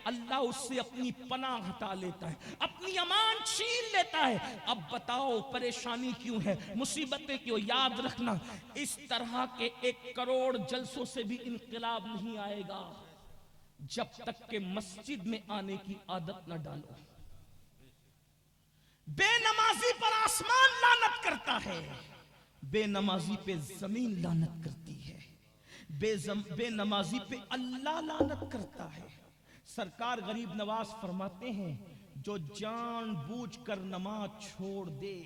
अल्लाह उससे अपनी पनाह हटा लेता है, अपनी अमान छीन लेता है। अब बताओ परेशानी क्यों है, मुसीबतें क्यों? याद रखना, इस तरह के 1 करोड़ जलसों से भी इनकलाब नहीं आएगा जब तक के मस्जिद में आने की आदत न डालो। बेनमाजी पर आसमान लानत करता है, बेनमाजी पे जमीन लानत करती है, बेनमाजी पे अल्लाह लानत करता है। सरकार गरीब नवाज फरमाते हैं, जो जानबूझकर नमाज छोड़ दे,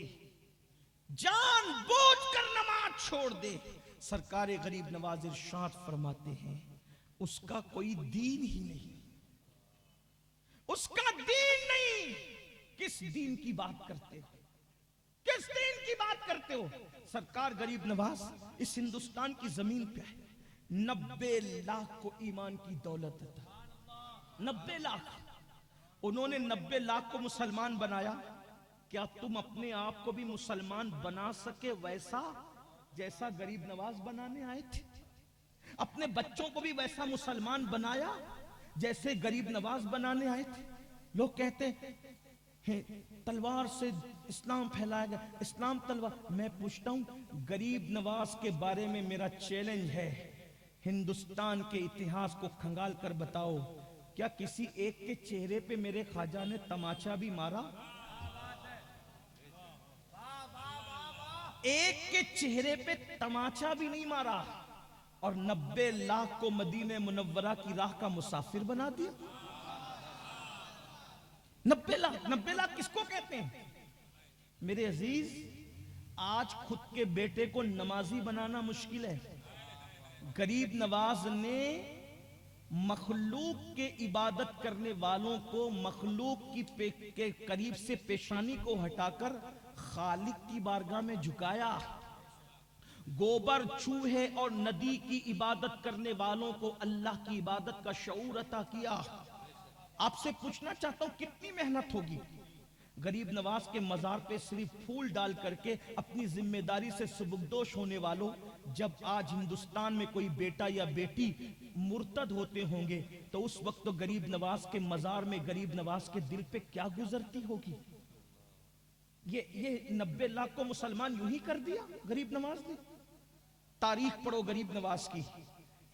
जानबूझकर नमाज छोड़ दे, सरकार गरीब नवाज इरशाद फरमाते हैं, उसका कोई दीन ही नहीं, उसका दीन नहीं। किस दीन की बात करते हो? किस दीन की बात करते हो? सरकार गरीब नवाज इस हिंदुस्तान की जमीन पे 90 लाख को ईमान की दौलत था। 90 लाख, उन्होंने 90 लाख को मुसलमान बनाया। क्या तुम अपने आप को भी मुसलमान बना सके वैसा जैसा गरीब नवाज बनाने आए थे? अपने बच्चों को भी वैसा मुसलमान बनाया जैसे गरीब नवाज बनाने आए थे? लोग कहते हैं तलवार से इस्लाम फैलाया गया, इस्लाम तलवार। मैं पूछता हूं, गरीब नवाज के बारे में मेरा चैलेंज है, हिंदुस्तान के इतिहास को खंगाल कर बताओ, क्या किसी एक के चेहरे पे मेरे ख्वाजा ने तमाचा भी मारा? एक के चेहरे पे तमाचा भी नहीं मारा और 90 लाख को मदीने मुनव्वरा की राह का मुसाफिर बना दिया। 90 लाख किसको कहते हैं? मेरे अजीज, आज खुद के बेटे को नमाजी बनाना मुश्किल है। गरीब नवाज ने मखलूक के इबादत करने वालों को मखलूक के करीब से पेशानी को हटाकर खालिक की बारगाह में झुकाया। गोबर, चूहे और नदी की इबादत करने वालों को अल्लाह की इबादत का शऊर अता किया। आपसे पूछना चाहता हूं, कितनी मेहनत होगी गरीब नवाज के मजार पे सिर्फ फूल डाल करके अपनी जिम्मेदारी से सुबुकदोश होने वालों। जब आज हिंदुस्तान में कोई बेटा या बेटी मुर्तद होते होंगे तो उस वक्त तो गरीब नवाज के मजार में गरीब नवाज के दिल पे क्या गुजरती होगी। ये 90 लाख को मुसलमान यूं ही कर दिया गरीब नवाज ने। तारीख पढ़ो गरीब नवाज की।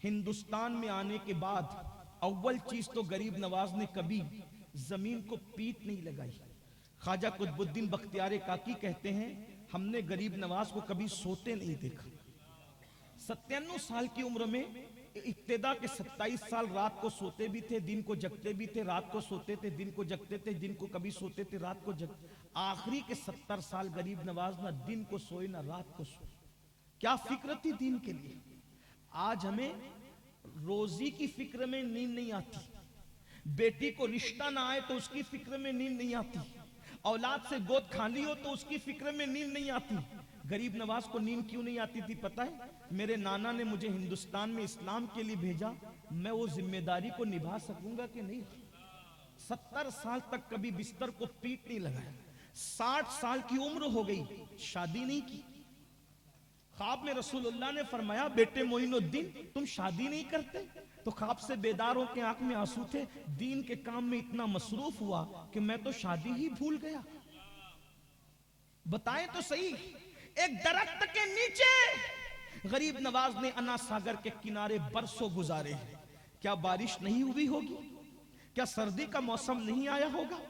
हिंदुस्तान में आने के बाद अव्वल चीज तो गरीब नवाज ने कभी जमीन को पीठ नहीं लगाई। ख्वाजा कुतुबुद्दीन बख्तियार काकी कहते हैं, हमने गरीब नवाज को कभी सोते नहीं देखा। 97 साल की उम्र में इब्तिदा के 27 साल रात को सोते भी थे, दिन को जगते भी थे, रात को सोते थे, दिन को जगते थे, दिन को कभी सोते थे, रात को जग। आखिरी के 70 साल गरीब नवाज ना दिन को सोए ना रात को सोए। क्या फिक्र थी दीन के लिए। आज हमें रोजी की फिक्र में नींद नहीं आती, बेटी को रिश्ता ना आए तो उसकी फिक्र में नींद नहीं आती, औलाद से गोद खाली हो तो उसकी फिक्र में नींद नहीं आती। गरीब नवाज को नींद क्यों नहीं आती थी पता है? मेरे नाना ने मुझे हिंदुस्तान में इस्लाम के लिए भेजा, मैं वो जिम्मेदारी को निभा सकूंगा कि नहीं। 70 साल तक कभी बिस्तर को पीठ नहीं लगाया, 60 साल की उम्र हो गई, शादी नहीं की। ख्वाब में रसूलुल्लाह ने फरमाया, बेटे मोइनुद्दीन तुम शादी नहीं करते? तो ख्वाब से बेदारों के आंख में आंसू थे, दीन के काम में इतना मसरूफ हुआ कि मैं तो शादी ही भूल गया। बताएं तो सही, एक दरख्त के नीचे गरीब नवाज ने अना सागर के किनारे बरसों गुजारे हैं। क्या बारिश नहीं हुई होगी? क्या सर्दी का मौसम नहीं आया होगा?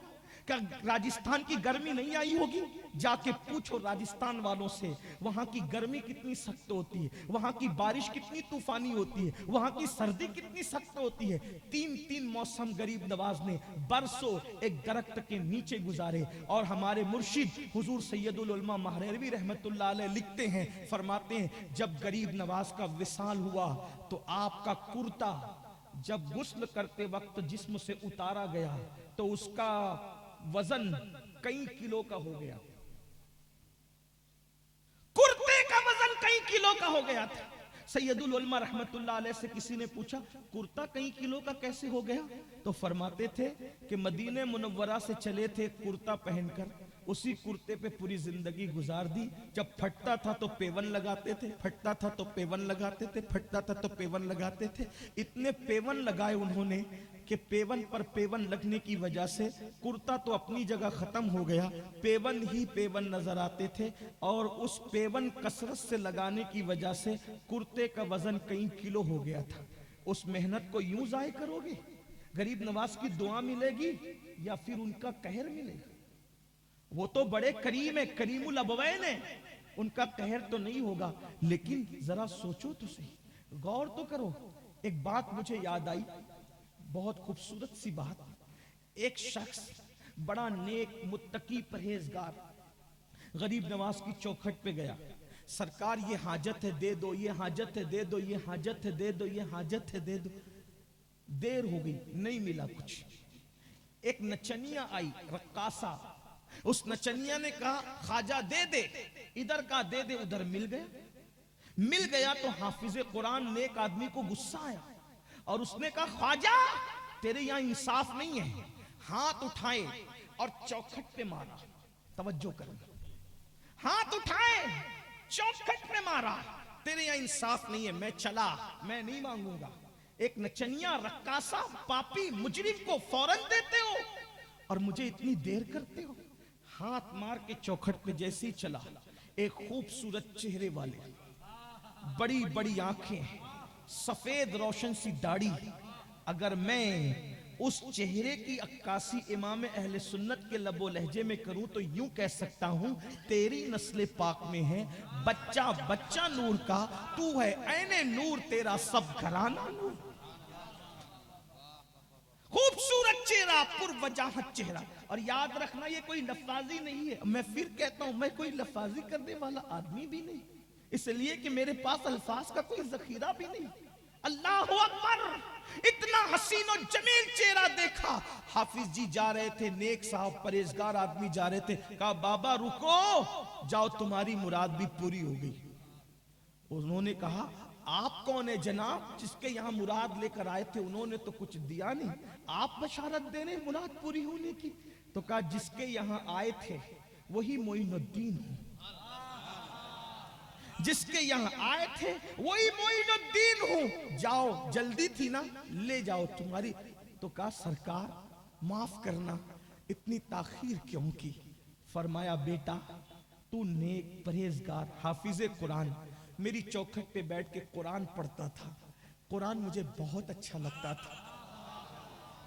क्या राजस्थान की गर्मी नहीं आई होगी? जाके पूछो राजस्थान वालों से, वहां की गर्मी कितनी सख्त होती है, वहां की बारिश कितनी तूफानी होती है, वहां की सर्दी कितनी सख्त होती है। 3 मौसम गरीब नवाज ने बरसों एक दरख्त के नीचे गुजारे। और हमारे मुर्शिद हुजूर सैयदुल उलमा महरवी रहमतुल्लाह अलैह लिखते हैं, फरमाते हैं, जब गरीब नवाज का विसाल हुआ तो आपका कुर्ता जब गुस्ल करते वक्त जिस्म से उतारा गया तो उसका वजन कई किलो का हो गया। कुर्ते का वजन कई किलो का हो गया था। सैयदुल उलमा रहमतुल्लाह अलैह से किसी ने पूछा, कुर्ता कई किलो का कैसे हो गया? तो फरमाते थे कि मदीने मुनव्वरा से चले थे कुर्ता पहनकर, उसी कुर्ते पे पूरी जिंदगी गुजार दी। जब फटता था तो पेवन लगाते थे, फटता था तो पेवन लगाते थे, फटता था तो पेवन लगाते थे। इतने पेवन लगाए उन्होंने कि पेवन पर पेवन लगने की वजह से कुर्ता तो अपनी जगह खत्म हो गया, पेवन ही पेवन नजर आते थे। और उस पेवन कसरत से लगाने की वजह से कुर्ते का वजन कई किलो हो गया था। उस मेहनत को यूं जाय करोगे? गरीब नवाज की दुआ मिलेगी या फिर उनका कहर मिलेगा? वो तो बड़े करीम है, करीमुल अबवैन है, उनका कहर तो नहीं होगा। लेकिन जरा सोचो तो सही, गौर तो करो। एक बात मुझे याद आई, बहुत खूबसूरत सी बात। एक शख्स बड़ा नेक मुत्तकी परहेजगार गरीब नवाज की चौखट पे गया, सरकार ये हाजत है दे दो, ये हाजत है दे दो, ये हाजत है दे दो, ये हाजत है दे दो। देर हो गई, नहीं मिला कुछ। एक नचनिया आई, रक्कासा, उस नचनिया ने कहा ख्वाजा दे दे, इधर का दे दे, उधर मिल गया तो हाफिज कुरान नेक आदमी को गुस्सा आया और उसने कहा ख्वाजा तेरे यहां इंसाफ नहीं है। हाथ उठाए और चौखट पे मारा। तवज्जो करना, हाथ उठाए चौखट पे मारा, तेरे यहां इंसाफ नहीं है, मैं चला, मैं नहीं मांगूंगा। एक नचनिया रक्कासा पापी मुजरिम को फौरन देते हो और मुझे इतनी देर करते हो। हाथ मार के चौखट पे जैसे ही चला, एक खूबसूरत चेहरे वाले, बड़ी बड़ी आंखें, सफेद रोशन सी दाढ़ी। अगर मैं उस चेहरे की अक्कासी इमाम अहले सुन्नत के लबो लहजे में करूं तो यूं कह सकता हूं, तेरी नस्ल पाक में है बच्चा बच्चा नूर का, तू है ऐने नूर, तेरा सब घराना नूर। खूबसूरत चेहरा, पुरवजाहत चेहरा। और याद रखना, ये कोई लफाजी नहीं है। मैं फिर कहता हूं, मैं कोई लफाजी करने वाला आदमी भी नहीं, इसलिए कि मेरे पास अल्फाज का कोई जखीरा भी नहीं। अल्लाहु अकबर! इतना हसीन और जमील चेहरा देखा। हाफिज जी जा रहे थे, नेक साहब परहेजगार आदमी जा रहे थे, कहा बाबा रुको, जाओ तुम्हारी मुराद भी पूरी हो गई। उन्होंने कहा आप कौन है जनाब, जिसके यहाँ मुराद लेकर आए थे? उन्होंने तो कुछ दिया नहीं, आप बशारत दे रहे मुराद पूरी होने की। तो कहा जिसके यहाँ आए थे वही मोइनुद्दीन हूं, जिसके यहाँ आए थे वही मोइनुद्दीन हूं, जाओ, जल्दी थी ना, ले जाओ तुम्हारी। तो कहा सरकार माफ करना, इतनी ताखीर क्यों की? फरमाया बेटा तू नेक परहेजगार हाफिज कुरान, मेरी चौखट पे बैठ के कुरान पढ़ता था, कुरान मुझे बहुत अच्छा लगता था,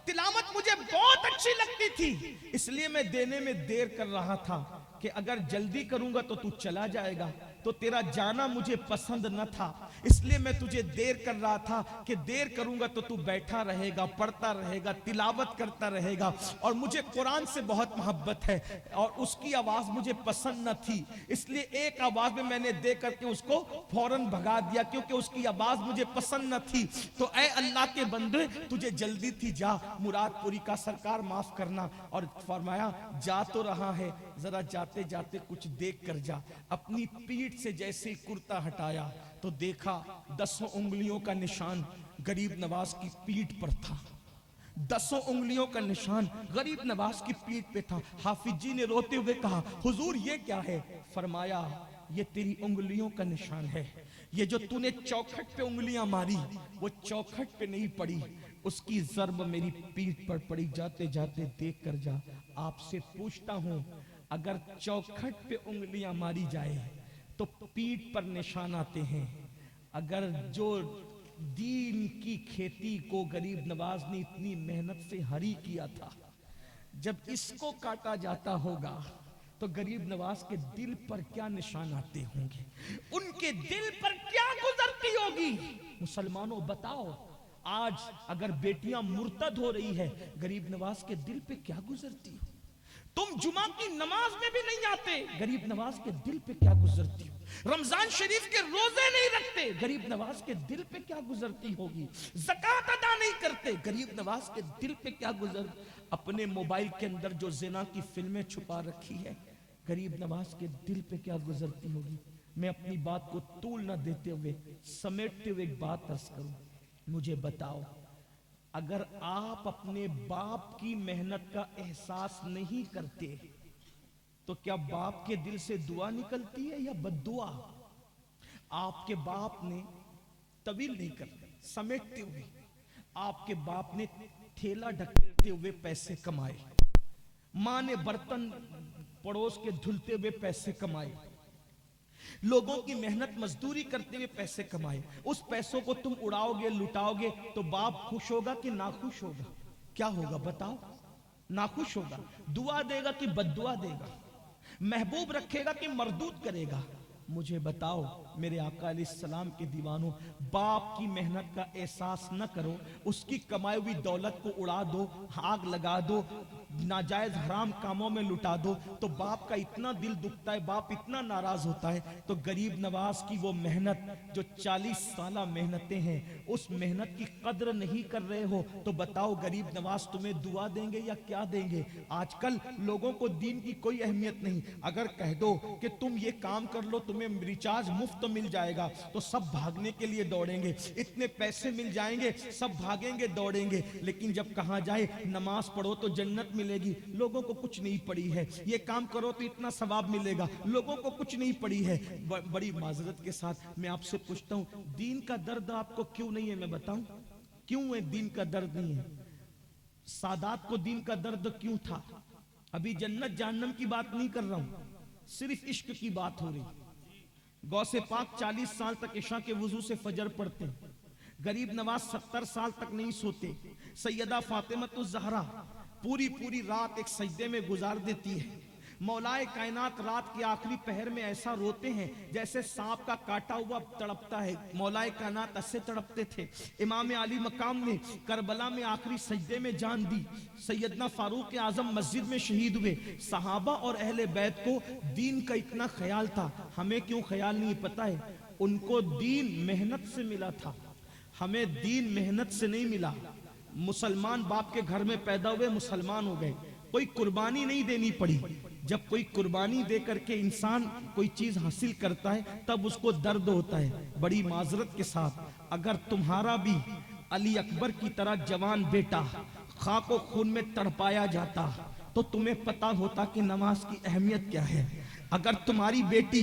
तिलावत मुझे बहुत अच्छी लगती थी, इसलिए मैं देने में देर कर रहा था कि अगर जल्दी करूंगा तो तू चला जाएगा, तो तेरा जाना मुझे पसंद न था, इसलिए मैं तुझे देर कर रहा था कि देर करूंगा तो तू बैठा रहेगा, पढ़ता रहेगा, तिलावत करता रहेगा। और मुझे कुरान से बहुत मोहब्बत है और उसकी आवाज मुझे पसंद न थी, इसलिए एक आवाज में मैंने दे करके उसको फौरन भगा दिया, क्योंकि उसकी आवाज मुझे पसंद न थी। तो ऐ अल्लाह के बंदे, तुझे जल्दी थी, जा मुरादपुरी का सरकार माफ करना। और फरमाया जा तो रहा है, जरा जाते जाते कुछ देख कर जा। अपनी पीठ से जैसे ही कुर्ता हटाया तो देखा 10 उंगलियों का निशान गरीब नवाज की पीठ पर था। 10 उंगलियों का निशान गरीब नवाज की पीठ पे था। हाफिज जी ने रोते हुए कहा, हुजूर ये क्या है? फरमाया ये तेरी उंगलियों का निशान है। ये जो तूने चौखट पे उंगलियां मारी वो चौखट पे नहीं पड़ी, उसकी जर्ब मेरी पीठ पर पड़ी। जाते जाते देख कर जा। आपसे पूछता हूं, अगर चौखट पे उंगलियां मारी जाए तो पीठ पर निशान आते हैं। अगर जो दीन की खेती को गरीब नवाज ने इतनी मेहनत से हरी किया था, जब इसको काटा जाता होगा तो गरीब नवाज के दिल पर क्या निशान आते होंगे, उनके दिल पर क्या गुजरती होगी। मुसलमानों बताओ, आज अगर बेटियां मुर्तद हो रही है, गरीब नवाज के दिल पे क्या गुजरती हो? तुम जुमा की नमाज में भी नहीं आते, गरीब नवाज के दिल पे क्या गुजरती हो? रमजान शरीफ के रोजे नहीं रखते, गरीब नवाज के दिल पे क्या गुजरती होगी? ज़कात अदा नहीं करते, गरीब नवाज के दिल पे क्या गुजर। अपने मोबाइल के अंदर जो जिना की फिल्में छुपा रखी है, गरीब नवाज के दिल पे क्या गुजरती होगी। मैं अपनी बात को तूल न देते हुए समेटते हुए एक बात अर्ज करूं, मुझे बताओ, अगर आप अपने बाप की मेहनत का एहसास नहीं करते तो क्या बाप के दिल से दुआ निकलती है या बद्दुआ? आपके बाप ने तवील नहीं कर समेटते हुए, आपके बाप ने ठेला ढकेलते हुए पैसे कमाए, मां ने बर्तन पड़ोस के धुलते हुए पैसे कमाए, लोगों की मेहनत मजदूरी करते हुए पैसे कमाए। उस पैसों को तुम उड़ाओगे, लुटाओगे तो बाप खुश होगा कि नाखुश होगा? क्या होगा बताओ? नाखुश होगा। दुआ देगा कि बद्दुआ देगा? महबूब रखेगा कि मरदूद करेगा? मुझे बताओ मेरे आका अलैहिस्सलाम के दीवानों, बाप की मेहनत का एहसास न करो, उसकी कमाई हुई दौलत को उड़ा दो, आग लगा दो, नाजायज हराम कामों में लुटा दो, तो बाप का इतना दिल दुखता है, बाप इतना नाराज होता है। तो गरीब नवाज की वो मेहनत जो 40 साल मेहनतें हैं, उस मेहनत की कद्र नहीं कर रहे हो तो बताओ गरीब नवाज तुम्हें दुआ देंगे या क्या देंगे? आजकल लोगों को दीन की कोई अहमियत नहीं। अगर कह दो कि तुम ये काम कर लो, तुम्हें रिचार्ज मुफ्त मिल जाएगा, तो सब भागने के लिए दौड़ेंगे। इतने पैसे मिल जाएंगे, सब भागेंगे दौड़ेंगे। लेकिन जब कहा जाए नमाज पढ़ो तो जन्नत मिलेगी, लोगों को कुछ नहीं पड़ी है। ये काम करो तो इतना सवाब मिलेगा, लोगों को कुछ नहीं पड़ी है। बड़ी माजरत के साथ मैं आपसे पूछता हूं, दीन का दर्द आपको क्यों नहीं है? मैं बताऊं क्यों है दीन का दर्द नहीं है। सादात को दीन का दर्द क्यों था? अभी जन्नत जहन्नम की बात नहीं कर रहा हूं, सिर्फ इश्क की बात हो रही। गौसे पाक 40 साल तक इशा के वुजू से फजर पढ़ते, गरीब नवाज 70 साल तक नहीं सोते। सैयदा फातिमतुज़ ज़हरा पूरी रात एक सजदे में गुजार देती है। मौलाए कायनात रात के आखिरी पहर में ऐसा रोते हैं जैसे सांप का काटा हुआ तड़पता है। मौलाए कायनात ऐसे तड़पते थे। इमाम अली मकाम ने करबला में आखिरी सजदे में जान दी। सैयदना फारूक आजम मस्जिद में शहीद हुए। सहाबा और अहले बैत को दीन का इतना ख्याल था, हमें क्यों ख्याल नहीं पता है? उनको दीन मेहनत से मिला था, हमें दीन मेहनत से नहीं मिला। मुसलमान बाप के घर में पैदा हुए, मुसलमान हो गए, कोई कुर्बानी नहीं देनी पड़ी। जब कोई कुर्बानी दे करके इंसान कोई चीज हासिल करता है तब उसको दर्द होता है। बड़ी माजरत के साथ अगर तुम्हारा भी अली अकबर की तरह जवान बेटा खाको खून में तड़पाया जाता तो तुम्हें पता होता कि नमाज की अहमियत क्या है। अगर तुम्हारी बेटी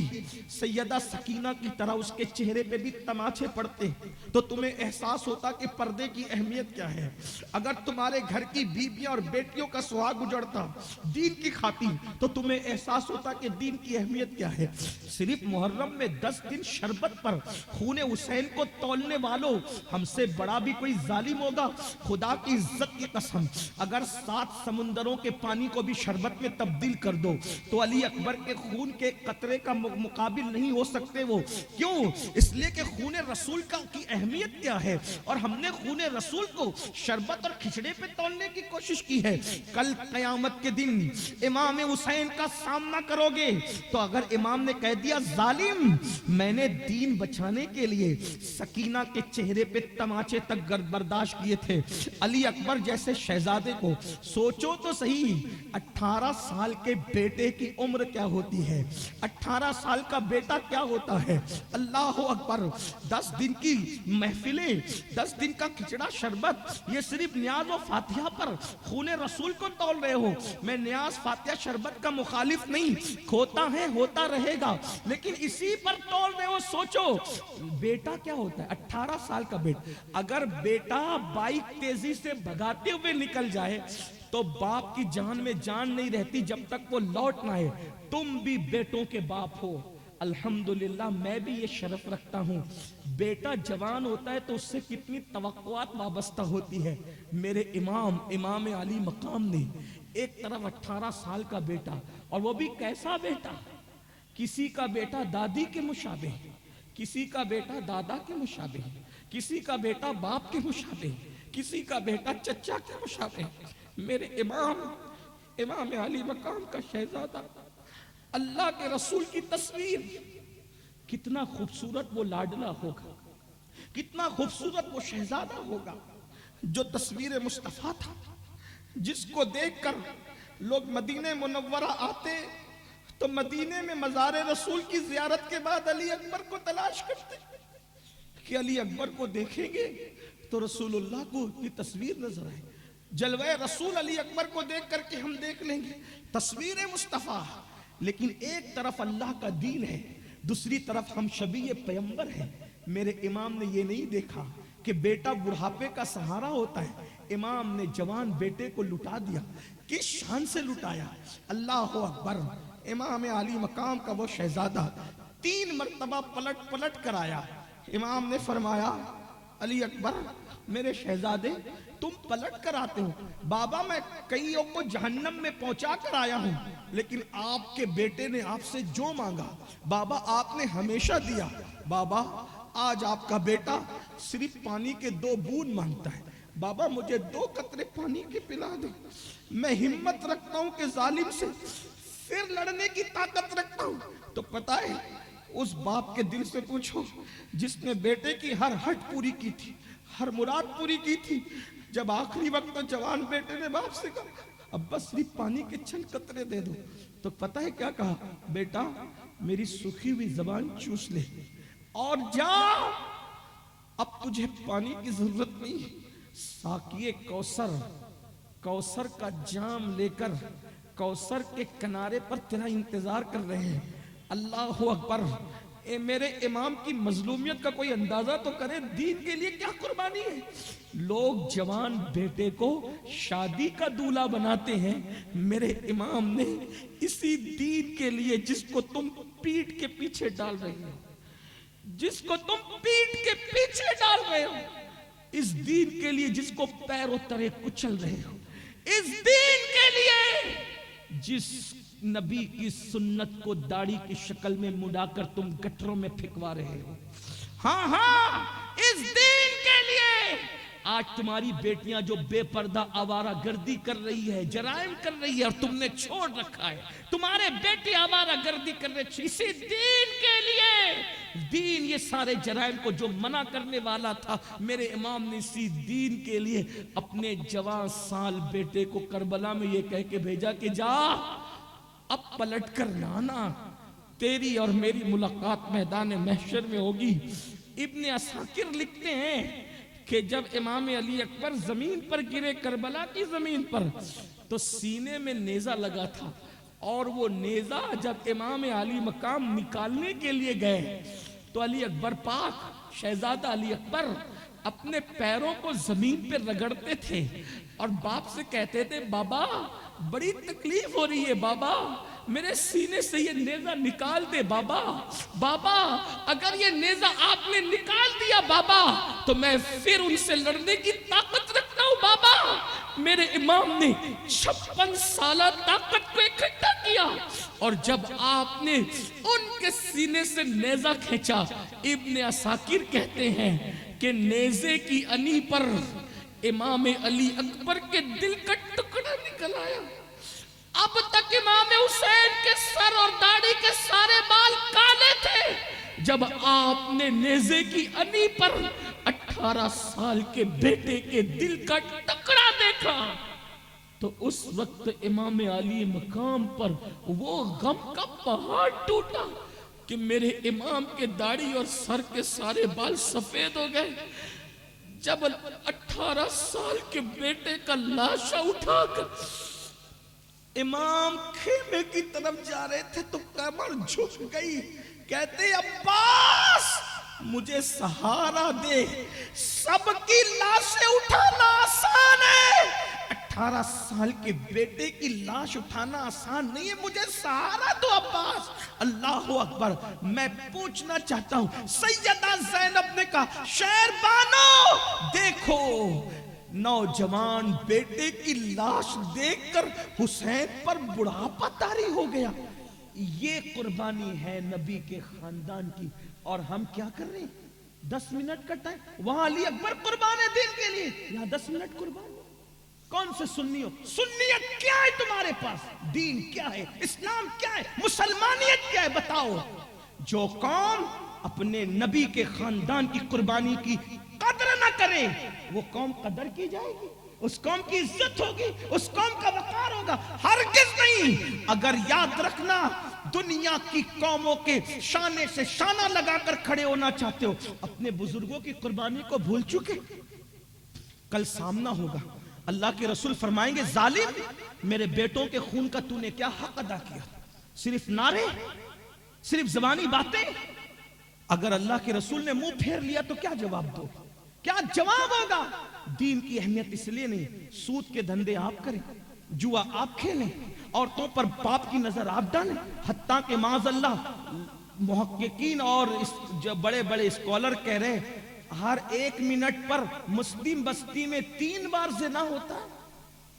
सैयदा सकीना की तरह उसके चेहरे पे भी तमाचे पड़ते तो तुम्हें एहसास होता कि पर्दे की अहमियत क्या है। अगर तुम्हारे घर की बीबियां और बेटियों का सुहाग उजड़ता दीन की खातिर तो तुम्हें एहसास होता कि दीन की अहमियत क्या है। सिर्फ मुहर्रम में 10 दिन शरबत पर खूने हुसैन को तौलने वालों, हमसे बड़ा भी कोई जालिम होगा? खुदा की इज्जत की कसम, अगर 7 समुंदरों के पानी को भी शरबत में तब्दील कर दो तो अली अकबर के खून खून के कतरे का मुकाबिल नहीं हो सकते वो। क्यों? इसलिए कि खून रसूल की अहमियत क्या है, और हमने खून रसूल को शरबत और खिचड़े पे तोलने की कोशिश की है। कल क़यामत के दिन इमाम हुसैन का सामना करोगे तो अगर इमाम ने कह दिया जालिम, मैंने दीन बचाने के लिए सकीना के चेहरे पे तमाचे तक बर्दाश्त किए थे, अली अकबर जैसे शहजादे को, सोचो तो सही 18 साल के बेटे की उम्र क्या होती है, 18 साल का बेटा क्या होता है। अल्लाह अकबर, 10 दिन की महफिलें, 10 दिन का खिचड़ा शरबत, ये सिर्फ न्याज और फातिहा पर खून रसूल को तौल रहे हो। मैं न्याज फातिहा शरबत का मुखालिफ नहीं, होता है होता रहेगा, लेकिन इसी पर तौल रहे हो। सोचो बेटा क्या होता है, 18 साल का बेटा। अगर बेटा बाइक तेजी से भगाते हुए निकल जाए तो बाप की जान में जान नहीं रहती जब तक वो लौट ना आए। तुम भी बेटों के बाप हो। अल्हम्दुलिल्लाह मैं भी ये शरफ रखता हूँ। बेटा जवान होता है तो उससे कितनी तवक्कुआत वाबस्ता होती है। मेरे इमाम अली मकाम ने एक तरफ 18 साल का बेटा, और वो भी कैसा बेटा, किसी का बेटा दादी के मुशाबे, किसी का बेटा दादा के मुशाबे, किसी का बेटा बाप के मुशाबे, किसी का बेटा चचा के मुशाबे। मेरे इमाम अली मकाम का शहजादा, अल्लाह के रसूल की तस्वीर, कितना खूबसूरत वो लाडला होगा, कितना खूबसूरत वो शहजादा होगा जो तस्वीर मुस्तफा था, जिसको देखकर लोग मदीने मुनव्वरा आते तो मदीने में मज़ार रसूल की जियारत के बाद अली अकबर को तलाश करते कि अली अकबर को देखेंगे तो रसूलुल्लाह को की तस्वीर नजर आए। जलवे रसूल अली अकबर को देख करके हम देख लेंगे तस्वीर मुस्तफ़ा। लेकिन एक तरफ अल्लाह का दीन है, दूसरी तरफ हम शबी पैगंबर हैं। मेरे इमाम ने ये नहीं देखा कि बेटा बुढ़ापे का सहारा होता है। इमाम ने जवान बेटे को लुटा दिया। किस शान से लुटाया, अल्लाह अकबर। इमाम अली मकाम का वो शहजादा 3 मरतबा पलट पलट कर आया। इमाम ने फरमाया, अली अकबर मेरे शहजादे तुम पलट कर आते हो। बाबा मैं कईयों को जहन्नम में पहुंचा कर आया हूं, लेकिन आपके बेटे ने आपसे जो मांगा बाबा आपने हमेशा दिया। बाबा आज आपका बेटा सिर्फ पानी के 2 बूंद मांगता है। बाबा मुझे 2 कतरे पानी के पिला दो। मैं हिम्मत रखता हूं कि जालिम से फिर लड़ने की ताकत रखता हूं। तो पता है उस बाप के दिल से पूछो जिसने बेटे की हर हट पूरी की थी, हर मुराद पूरी की थी। जब आखिरी वक्त तो जवान बेटे ने बाप से कहा अब बस सिर्फ पानी के चंद कतरे दे दो, तो पता है क्या कहा, बेटा मेरी सूखी हुई जबान चूस ले और जा, अब तुझे पानी की जरूरत नहीं। साकिए कौसर का जाम लेकर कौसर के किनारे पर तेरा इंतजार कर रहे हैं। अल्लाह अकबर। मेरे इमाम की मजलूमियत का कोई अंदाजा तो करे, दीन के लिए क्या कुर्बानी है। लोग जवान बेटे को शादी का दूल्हा बनाते हैं, मेरे इमाम ने इसी दीन के लिए जिसको तुम पीठ के पीछे डाल रहे हो, जिसको तुम पीठ के पीछे डाल रहे हो, इस दीन के लिए जिसको पैरों तले कुचल रहे हो, इस दीन के लिए जिस नबी की सुन्नत को दाढ़ी की शक्ल में मुड़ाकर तुम गटरों में फेंकवा रहे हो। हाँ, इस दीन के लिए आज तुम्हारी बेटियां जो बेपर्दा आवारा गर्दी कर रही है, जराइम कर रही है, और तुमने छोड़ रखा है। तुम्हारे बेटे आवारा गर्दी कर रहे इसी दीन के लिए। दीन ये सारे जराइम को जो मना करने वाला था, मेरे इमाम ने इसी दीन के लिए अपने जवान साल बेटे को करबला में ये कह के भेजा कि जा अब पलट कर लाना, तेरी और मेरी मुलाकात मैदान महशर में होगी। इब्ने असाकिर लिखते हैं कि जब इमाम अली अकबर जमीन पर गिरे, करबला की जमीन पर, तो सीने में नेजा लगा था, और वो नेजा जब इमाम अली मकाम निकालने के लिए गए तो अली अकबर पाक शहजादा अली अकबर अपने पैरों को जमीन पर रगड़ते थे और बाप से कहते थे, बाबा बड़ी तकलीफ हो रही है, बाबा मेरे सीने से ये नेजा निकाल दे बाबा। बाबा अगर ये नेजा आपने निकाल दिया बाबा तो मैं फिर उनसे लड़ने की ताकत रखता हूं बाबा। मेरे इमाम ने 56 साल ताकत को इकट्ठा किया और जब आपने उनके सीने से नेजा खींचा, इब्ने असाकिर कहते हैं कि नेजे की अनी पर इमाम अली अकबर के दिल का टुकड़ा निकल आया। अब तक इमाम हुसैन के सर और दाढ़ी के सारे बाल काले थे। जब आपने नेजे की अनी पर 18 साल के बेटे के दिल का टुकड़ा देखा तो उस वक्त इमाम अली मकाम पर वो गम का पहाड़ टूटा कि मेरे इमाम के दाढ़ी और सर के सारे बाल सफेद हो गए। जब 18 साल के बेटे का लाशा उठाकर इमाम खेमे की तरफ जा रहे थे तो कमर झुक गई। कहते अब्बास मुझे सहारा दे, सबकी लाशें उठाना आसान है, 18 साल के बेटे की लाश उठाना आसान नहीं है, मुझे सहारा दो अब्बास। अल्लाह अकबर। मैं पूछना चाहता हूं, सैयदा ज़ैनब ने कहा शेरबानो देखो, नौजवान बेटे की लाश देखकर हुसैन पर बुढ़ापा तारी हो गया। ये कुर्बानी है नबी के खानदान की, और हम क्या कर रहे हैं? 10 मिनट का टाइम, वहां अली अकबर कुर्बान है दिन के लिए, यहां 10 मिनट कुर्बान। कौन से सुन्नी हो? सुन्नियत क्या है तुम्हारे पास? दीन क्या है? इस्लाम क्या है? मुसलमानियत क्या है? बताओ। जो कौम अपने नबी के खानदान की कुर्बानी की कदर ना करे वो कौम कदर की जाएगी, उस कौम की इज्जत होगी, उस कौम का वकार होगा? हरगिज नहीं। अगर याद रखना, दुनिया की कौमों के शाने से शाना लगाकर खड़े होना चाहते हो, अपने बुजुर्गों की कुर्बानी को भूल चुके। कल सामना होगा, अल्लाह के रसूल फरमाएंगे जालिम, मेरे बेटों के खून का तूने क्या हक अदा किया? सिर्फ नारे, सिर्फ जबानी बातें। अगर अल्लाह के रसूल ने मुंह फेर लिया तो क्या जवाब दो? क्या जवाब होगा? दीन की अहमियत इसलिए नहीं, सूद के धंधे आप करें, जुआ आप खेलें, औरतों पर पाप की नजर आप डालें, हत्ता के माज़अल्लाह मुहक्किकीन और जो बड़े बड़े स्कॉलर कह रहे हैं हर 1 मिनट पर मुस्लिम बस्ती में 3 बार ज़िना होता है।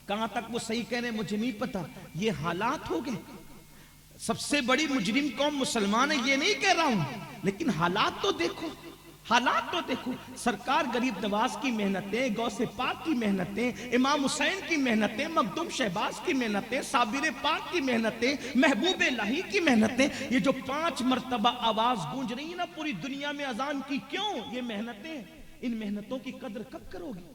कहां तक वो सही कह रहे हैं मुझे नहीं पता, ये हालात हो गए। सबसे बड़ी मुजरिम कौम मुसलमान है ये नहीं कह रहा हूं, लेकिन हालात तो देखो, हालात तो देखो। सरकार गरीब नवाज की मेहनतें, गौसे पाक की मेहनतें, इमाम हुसैन की मेहनतें, मखदूम शहबाज की मेहनतें, साबिर पाक की मेहनतें, महबूब इलाही की मेहनतें, ये जो 5 मरतबा आवाज गूंज रही है ना पूरी दुनिया में अजान की, क्यों? ये मेहनतें, इन मेहनतों की कदर कब करोगे?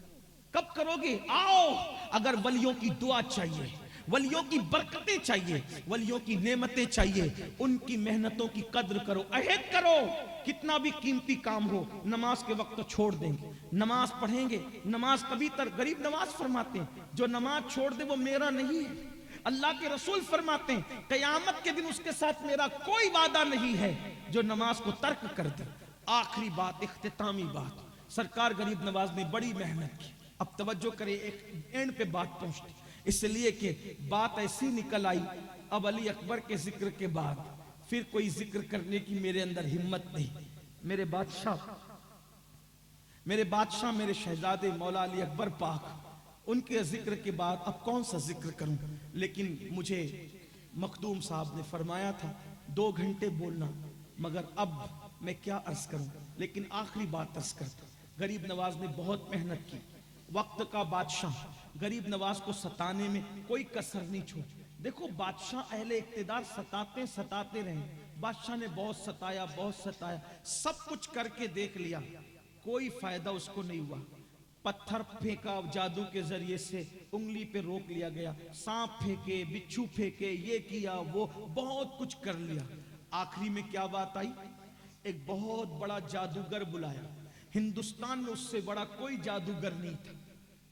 कब करोगे? आओ, अगर वलियों की दुआ चाहिए, वलियों की बरकतें चाहिए, वलियों की नेमतें चाहिए, उनकी मेहनतों की कद्र करो, अहद करो। कितना भी कीमती काम हो, नमाज के वक्त तो छोड़ देंगे, नमाज पढ़ेंगे। नमाज कभी तर गरीब नवाज फरमाते हैं, जो नमाज छोड़ दे वो मेरा नहीं है। अल्लाह के रसूल फरमाते हैं कयामत के दिन उसके साथ मेरा कोई वादा नहीं है जो नमाज को तर्क कर दे। आखिरी बात, इख्तितामी बात, सरकार गरीब नवाज ने बड़ी मेहनत की। अब तवज्जो करें, एक एंड पे बात पहुंचती, इसलिए कि बात ऐसी निकल आई। अब अली अकबर के जिक्र के बाद फिर कोई जिक्र करने की मेरे अंदर हिम्मत नहीं। मेरे बादशाह, मेरे शहजादे मौला अली अकबर पाक, उनके जिक्र के बाद अब कौन सा जिक्र करूं? लेकिन मुझे मखदूम साहब ने फरमाया था 2 घंटे बोलना, मगर अब मैं क्या अर्ज करूं? लेकिन आखिरी बात अर्ज करता, गरीब नवाज ने बहुत मेहनत की। वक्त का बादशाह गरीब नवाज को सताने में कोई कसर नहीं छोड़ी। देखो बादशाह अहले इक्तिदार सताते रहे, बादशाह ने बहुत सताया, सब कुछ करके देख लिया, कोई फायदा उसको नहीं हुआ। पत्थर फेंका जादू के जरिए से, उंगली पे रोक लिया गया, सांप फेंके, बिच्छू फेंके, ये किया, वो बहुत कुछ कर लिया। आखिरी में क्या बात आई? एक बहुत बड़ा जादूगर बुलाया। हिंदुस्तान में उससे बड़ा कोई जादूगर नहीं था,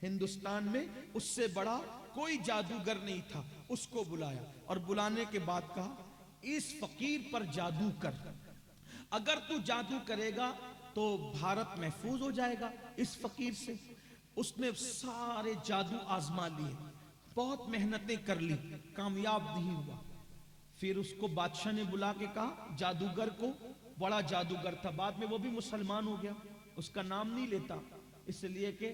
हिंदुस्तान में उससे बड़ा कोई जादूगर नहीं था। उसको बुलाया और बुलाने के बाद कहा इस फकीर पर जादू कर, अगर तू जादू करेगा तो भारत महफूज हो जाएगा इस फकीर से। उसने सारे जादू आजमा लिए, बहुत मेहनतें कर ली, कामयाब नहीं हुआ। फिर उसको बादशाह ने बुला के कहा, जादूगर को, बड़ा जादूगर था, बाद में वो भी मुसलमान हो गया, उसका नाम नहीं लेता इसलिए कि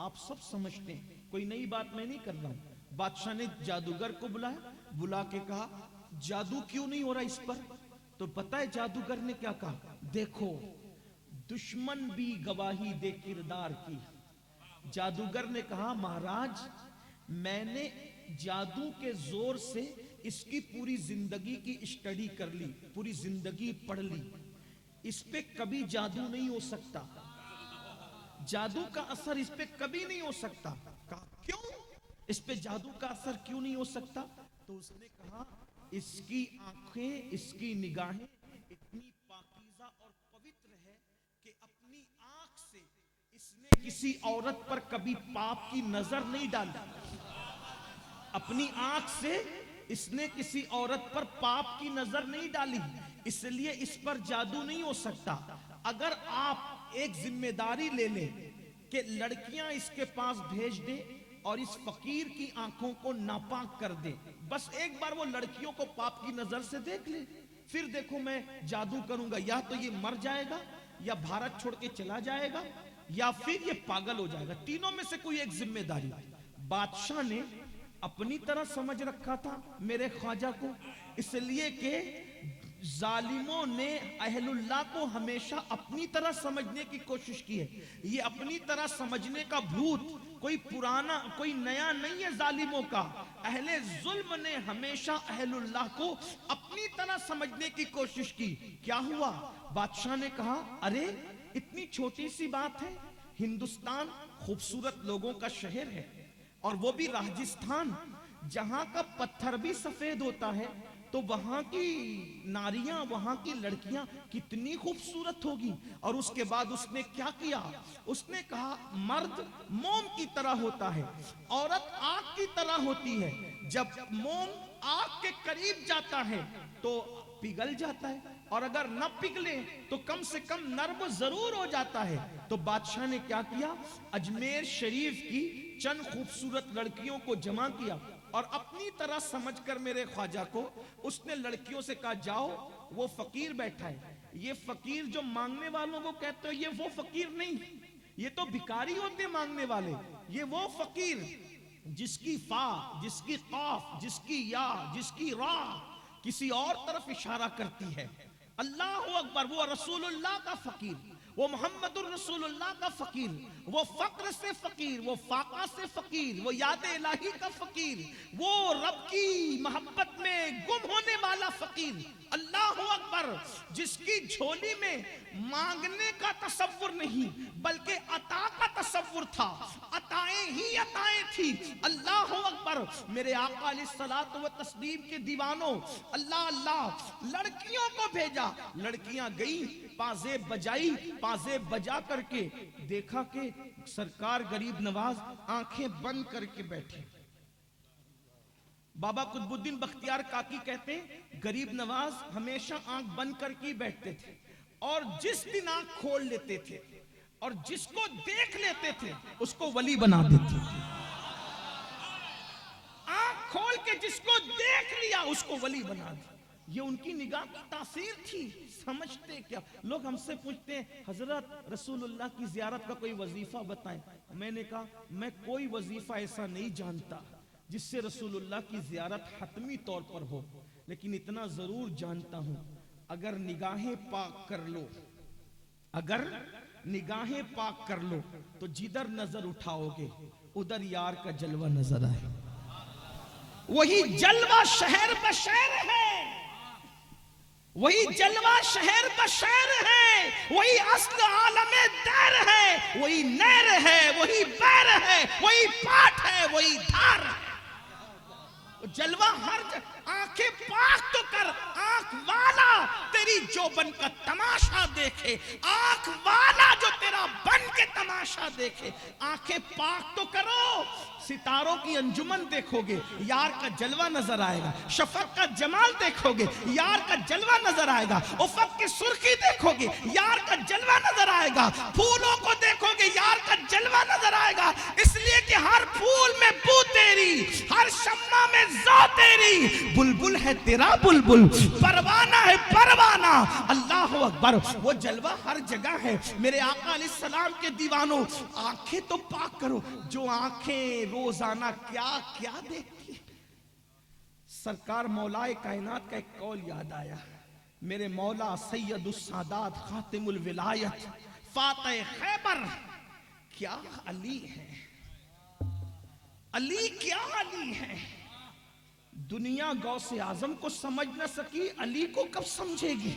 आप सब समझते हैं, कोई नई बात मैं नहीं कर रहा हूं। बादशाह ने जादूगर को बुलाया, बुला के कहा जादू क्यों नहीं हो रहा इस पर? तो पता है जादूगर ने क्या कहा? देखो, दुश्मन भी गवाही दे किरदार की। जादूगर ने कहा, महाराज मैंने जादू के जोर से इसकी पूरी जिंदगी की स्टडी कर ली, पूरी जिंदगी पढ़ ली, इस पे कभी जादू नहीं हो सकता, जादू का असर इस पे कभी नहीं हो सकता। कहा क्यों? इस पे जादू का असर क्यों नहीं हो सकता? तो उसने कहा, इसकी आंखें, इसकी निगाहें इतनी पाकीज़ा और पवित्र है कि अपनी आंख से इसने किसी औरत पर कभी पाप की नजर नहीं डाली। अपनी आंख से इसने किसी औरत पर पाप की नजर नहीं डाली, इसलिए इस पर जादू नहीं हो सकता। अगर आप एक जिम्मेदारी ले लें कि लड़कियां इसके पास भेज दे और इस फकीर की आंखों को नापाक कर दे, बस एक बार वो लड़कियों को पाप की नजर से देख ले, फिर देखो मैं जादू करूंगा, या तो ये मर जाएगा, या भारत छोड़ के चला जाएगा, या फिर ये पागल हो जाएगा। तीनों में से कोई एक जिम्मेदारी। बादशाह ने अपनी तरह समझ रखा था मेरे ख्वाजा को, इसलिए कि जालिमों ने अहलुल्लाह को हमेशा अपनी तरह समझने की कोशिश की है। ये अपनी तरह समझने का भूत कोई पुराना, कोई नया नहीं है जालिमों का। अहले जुल्म ने हमेशा अहलुल्लाह को अपनी तरह समझने की कोशिश की। क्या हुआ? बादशाह ने कहा, अरे इतनी छोटी सी बात है, हिंदुस्तान खूबसूरत लोगों का शहर है, और वो भी राजस्थान, जहां का पत्थर भी सफेद होता है, तो वहां की नारियां, वहां की लड़कियां कितनी खूबसूरत होगी। और उसके बाद उसने क्या किया? उसने कहा, मर्द मोम की तरह होता है, औरत आग की तरह होती है। जब मोम आग के करीब जाता है तो पिघल जाता है, और अगर न पिघले तो कम से कम नर्म जरूर हो जाता है। तो बादशाह ने क्या किया? अजमेर शरीफ की चंद खूबसूरत लड़कियों को जमा किया, और अपनी तरह समझकर मेरे ख्वाजा को उसने लड़कियों से कहा, जाओ, वो फकीर बैठा है, ये फकीर जो मांगने वालों को कहते हो, ये वो फकीर नहीं, ये तो भिखारी होते मांगने वाले। ये वो फकीर जिसकी फा, जिसकी काफ, जिसकी या, जिसकी रा किसी और तरफ इशारा करती है। अल्लाह अकबर। वो रसूलुल्लाह का फकीर, वो मोहम्मदुर रसूलुल्लाह का फकीर, वो फक्र से फकीर, वो फाका से फकीर, वो याद इलाही का फकीर, वो रब की मोहब्बत में गुम होने वाला फकीर। अल्लाह अकबर। जिसकी झोली में मांगने का तसव्वुर नहीं बल्कि अता का तसव्वुर था, अताएं ही अताएं थी। अल्लाह अकबर। मेरे आका अलैहिस्सलातु व तस्लीम के दीवानों, अल्लाह अल्लाह, लड़कियों को भेजा, लड़कियां गई, पाजेब बजाई, पाजेब बजा करके देखा कि सरकार गरीब नवाज आंखें बंद करके बैठे। बाबा कुतुबुद्दीन बख्तियार काकी कहते हैं, गरीब नवाज हमेशा आंख बंद करके बैठते थे, और जिस दिन आंख खोल लेते थे और जिसको देख लेते थे उसको वली बना देते थे। आंख खोल के जिसको देख लिया उसको वली बना दिया। ये उनकी निगाह की तासीर थी। समझते क्या? लोग हमसे पूछते हैं, हजरत रसूलुल्लाह की जियारत का कोई वजीफा बताएं। मैंने कहा, मैं कोई वजीफा ऐसा नहीं जानता जिससे रसूलुल्लाह की जियारत हतमी तौर पर हो, लेकिन इतना जरूर जानता हूं, अगर निगाहें पाक कर लो, अगर निगाहें पाक कर लो तो जिधर नजर उठाओगे उधर यार का जलवा नजर आए। वही जलवा शहर बशहर है, वही जलवा शहर बशहर है, वही अस्ल आलमे दर है, वही नहर है, वही बैर है, वही पाठ है, वही धार है। जलवा हर आंखें पाक तो कर, आंख वाला तेरी जोबन का तमाशा देखे, आंख वाला जो तेरा बन के तमाशा देखे। आंखें पाक तो करो, सितारों की अंजुमन देखोगे, यार का जलवा नजर आएगा। शफक का जमाल देखोगे, यार का जलवा नजर आएगा। उफक की सुर्खी देखोगे, यार का जलवा नजर आएगा। फूलों को देखोगे, यार का जलवा नजर आएगा। इसलिए कि हर फूल में बू तेरी, हर शम्मा में ज़ौ तेरी। बुलबुल है तेरा बुलबुल, परवाना है परवाना। अल्लाह अकबर। वो जलवा हर जगह है। मेरे आका अलैहिस्सलाम के दीवानों, आंखें तो पाक करो। जो आंखें रोजाना क्या क्या देखती है, सरकार मौलाए कायनात का एक कौल याद आया। मेरे मौला सैयदुस सादात खातिमुल विलायत फातिह खैबर क्या अली है, अली क्या अली है। दुनिया गौसे आजम को समझ न सकी, अली को कब समझेगी।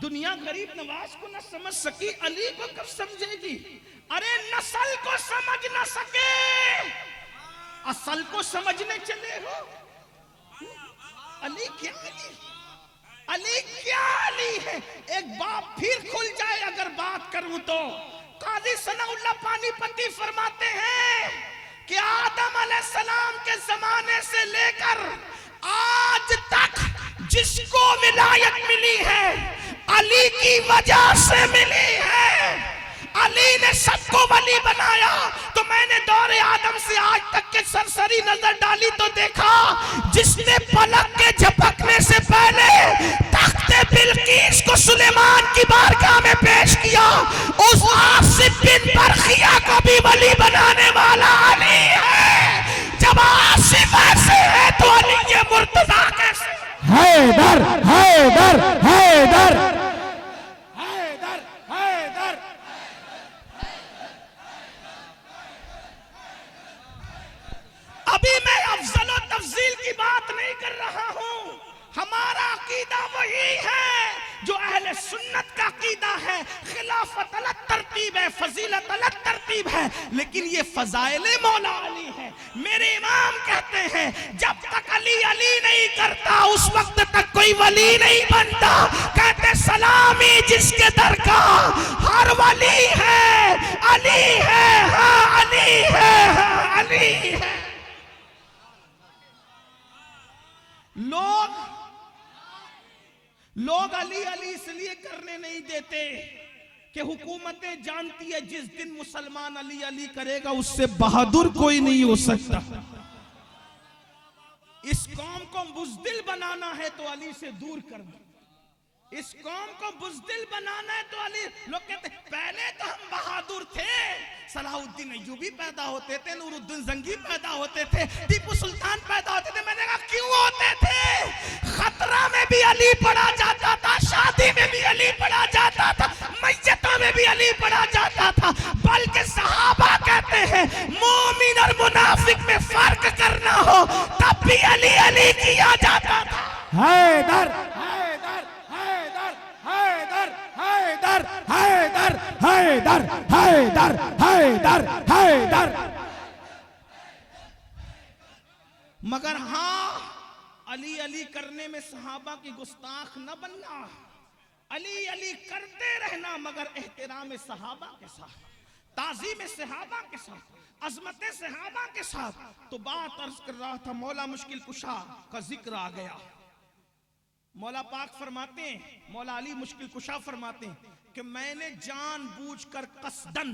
दुनिया गरीब नवाज को न समझ सकी, अली को कब समझेगी। अरे नस्ल को समझ न सके, असल को समझने चले हो। अली क्या अली, अली क्या अली है। एक बात फिर खुल जाए अगर बात करूं तो काजी सनाउल्लाह पानीपती फरमाते हैं कि आदम अलैहिस्सलाम के जमाने से लेकर आज तक जिसको विलायत मिली है अली की वजह से मिली है। अली ने सबको वली बनाया। तो मैंने दौरे आदम से आज तक के सरसरी नजर डाली तो देखा जिसने पलक के झपकने से पहले तख्ते बिल्किस को सुलेमान की बारगाह में पेश किया, उस आसिफ बिन बरखिया को भी वली बनाने वाला अली है। जब आसिफ ऐसे है तो अली ये मुर्तजा कैसे। हैदर हैदर हैदर हैदर हैदर। अभी मैं अफजल और तफजील की बात नहीं कर रहा हूं। हमारा अकीदा वही है जो अहले सुन्नत का अकीदा है। खिलाफत अलग तरतीब है, फजीलत अलग तरतीब है, लेकिन ये फजाइले मौला अली है। मेरे इमाम कहते हैं जब तक अली अली नहीं करता उस वक्त तक कोई वली नहीं बनता। कहते सलामी जिसके दर का हर वली है, अली है, हाँ अली है, हाँ अली है। लोग अली अली इसलिए करने नहीं देते कि हुकूमतें जानती है जिस दिन मुसलमान अली अली करेगा उससे बहादुर कोई नहीं हो सकता। इस कौम को बुज़दिल बनाना है तो अली से दूर कर दो। इस कौम को बुज़दिल बनाना है तो अली। लोग कहते पहले तो हम बहादुर थे, सलाहुद्दीन अय्यूबी पैदा होते थे, नूरुद्दीन जंगी पैदा होते थे, टीपू सुल्तान पैदा होते थे। मैंने कहा क्यों होते थे? खतरा में भी अली पढ़ा जाता था, शादी में भी अली पढ़ा जाता था, मैयतों में भी अली पढ़ा जाता था। बल्कि सहाबा कहते हैं मोमिन और मुनाफिक में फर्क करना हो तब भी अली अली किया जाता था। हैदर हैदर हैदर हैदर हैदर हैदर हैदर हैदर हैदर हैदर। मगर हाँ अली अली करने में सहाबा की गुस्ताख न बनना। अली अली करते रहना मगर एहतराम सहाबा के साथ, ताज़ीम सहाबा के साथ, अजमत सहाबा के साथ। तो बात अर्ज कर रहा था मौला मुश्किल कुशा का जिक्र आ गया। मौला पाक फरमाते हैं, मौला अली मुश्किल कुशा फरमाते हैं कि मैंने जानबूझकर कसदन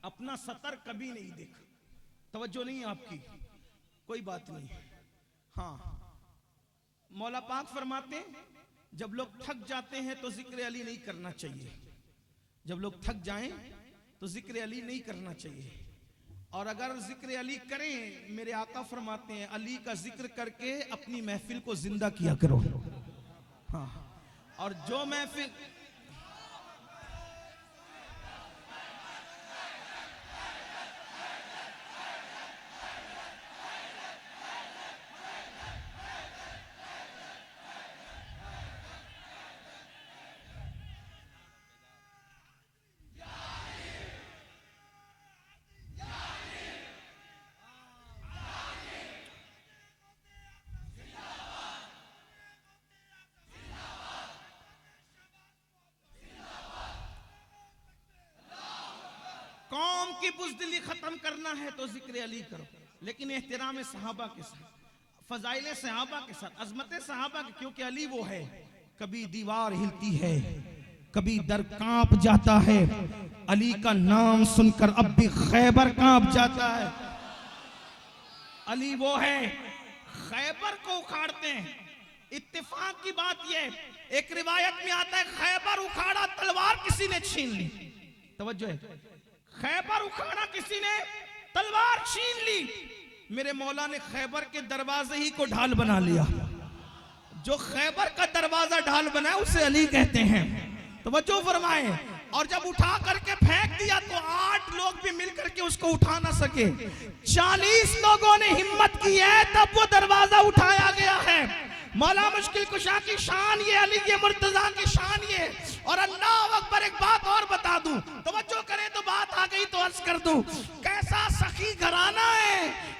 अपना सतर कभी नहीं देखा। तवज्जो नहीं आपकी, कोई बात नहीं। हाँ मौला पाक फरमाते हैं जब लोग थक जाते हैं तो जिक्र अली नहीं करना चाहिए। जब लोग थक जाएं तो जिक्र अली नहीं करना चाहिए। और अगर जिक्र अली करें, मेरे आका फरमाते हैं अली का जिक्र करके अपनी महफिल को जिंदा किया करो। हाँ और जो महफिल कौम की बुज़दिली खत्म करना है तो जिक्र अली करो, लेकिन एहतराम सहाबा के साथ, फजाइले सहाबा के साथ, अजमत सहाबा के। क्योंकि अली वो है कभी दीवार हिलती है कभी दर कांप जाता है। अली का नाम सुनकर अब भी खैबर कांप जाता है। अली वो है खैबर को उखाड़ते हैं। इत्तेफाक की बात यह, एक रिवायत में आता है खैबर उखाड़ा तलवार किसी ने छीन ली। तवज्जो है, खैबर उखाड़ा किसी ने तलवार छीन ली। मेरे मौला ने खैबर के दरवाजे ही को ढाल बना लिया। जो खैबर का दरवाजा ढाल बना उसे अली कहते हैं। तो वजो फरमाए, और जब उठा करके फेंक दिया तो 8 लोग भी मिलकर के उसको उठा ना सके। 40 लोगों ने हिम्मत की है, तब वो दरवाजा उठाया गया है। मौला मुश्किल कुशा की शान ये, अली के मुर्तजा की शान ये। और अल्लाह अकबर, एक बात और बता दूं, तवज्जो करें तो बात आ गई तो अर्ज कर दूं, कैसा सखी घराना है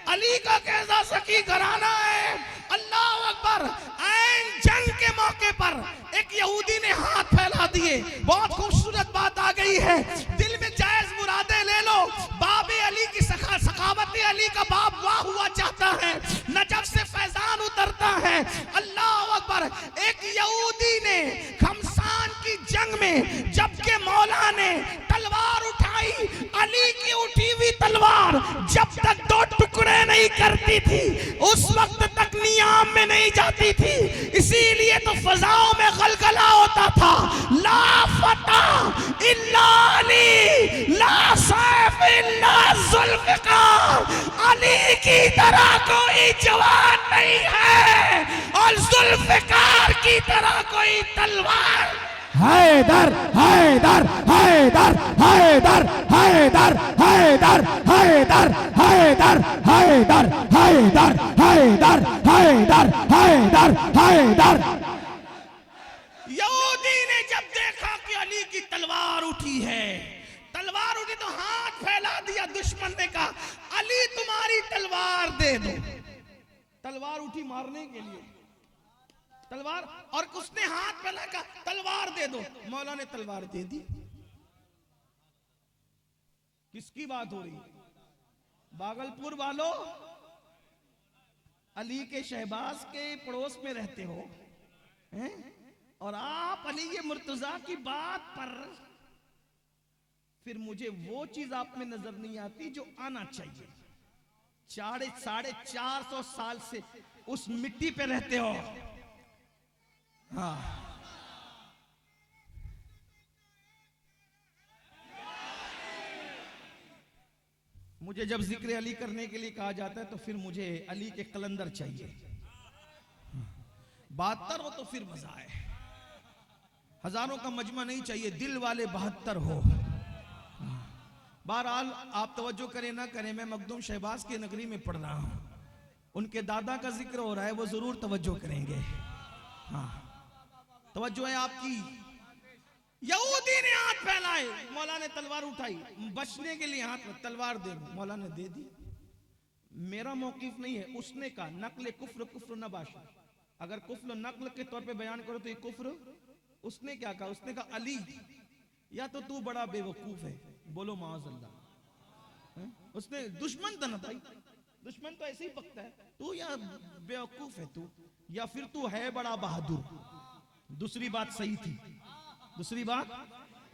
अली का, कैसा सखी घराना है। अल्लाह अकबर, ऐन जंग के मौके पर एक यहूदी ने हाथ फैला दिए। बहुत खूबसूरत बात आ गई है, दिल में जायज मुरादे ले लो। बाबे अली की सखावत अली का बाप वाह हुआ चाहता है, नजफ से फैजान उतरता है। अल्लाह अकबर, एक यहूदी ने खमसान की जंग में जबकि मौला ने तलवार उठाई, अली की उठी हुई तलवार जब तक 2 टुकड़े नहीं करती थी उस वक्त तक नियाम में नहीं जाती थी। इसीलिए तो फजाओं में गलगला होता था, ला फतह इल्ला अली, ला सैफ इल्ला जुल्फिकार। अली की तरह कोई जवान नहीं है और जुल्फिकार की तरह कोई तलवार। हैदर हैदर हैदर हैदर हैदर हैदर हैदर हैदर हैदर हैदर हैदर हैदर हैदर हैदर। यहूदी ने जब देखा कि अली की तलवार उठी है, तलवार उठी तो हाथ फैला दिया। दुश्मन ने कहा, अली तुम्हारी तलवार दे दो। तलवार उठी मारने के लिए, तलवार, और उसने हाथ फैला का तलवार दे दो। मौला ने तलवार दे दी। किसकी बात हो रही? भागलपुर वालों, अली के शहबाज के पड़ोस में रहते हो हैं? और आप अली के मुर्तजा की बात पर, फिर मुझे वो चीज आप में नजर नहीं आती जो आना चाहिए। 450 साल से उस मिट्टी पे रहते हो। हाँ, मुझे जब जिक्र अली करने के लिए कहा जाता है तो फिर मुझे अली के कलंदर चाहिए। 72 हो तो फिर मजा आए, हजारों का मजमा नहीं चाहिए, दिल वाले 72 हो। बहरहाल आप तवज्जो करें ना करें, मैं मखदूम शहबाज की नगरी में पढ़ रहा हूं, उनके दादा का जिक्र हो रहा है, वो जरूर तवज्जो करेंगे। हाँ, तवज्जो है आपकी। यहूदी ने हाथ फैलाए, मौला ने तलवार उठाई, बचने के लिए हाथ में तलवार दे, मौला ने दे दी। मेरा मौकिफ नहीं है, उसने कहा नक्ल कुफ्र कुफ्र न बाशा। अगर कुफ्र नक्ल के तौर पे बयान करो तो ये कुफ्र। उसने क्या कहा? उसने कहा अली, या तो तू बड़ा बेवकूफ है, बोलो माअज़ल्लाह। उसने दुश्मन था ना भाई, दुश्मन तो ऐसे ही पकता है, तू या बेवकूफ है तू, या फिर तू है बड़ा बहादुर। दूसरी बात सही थी, दूसरी बात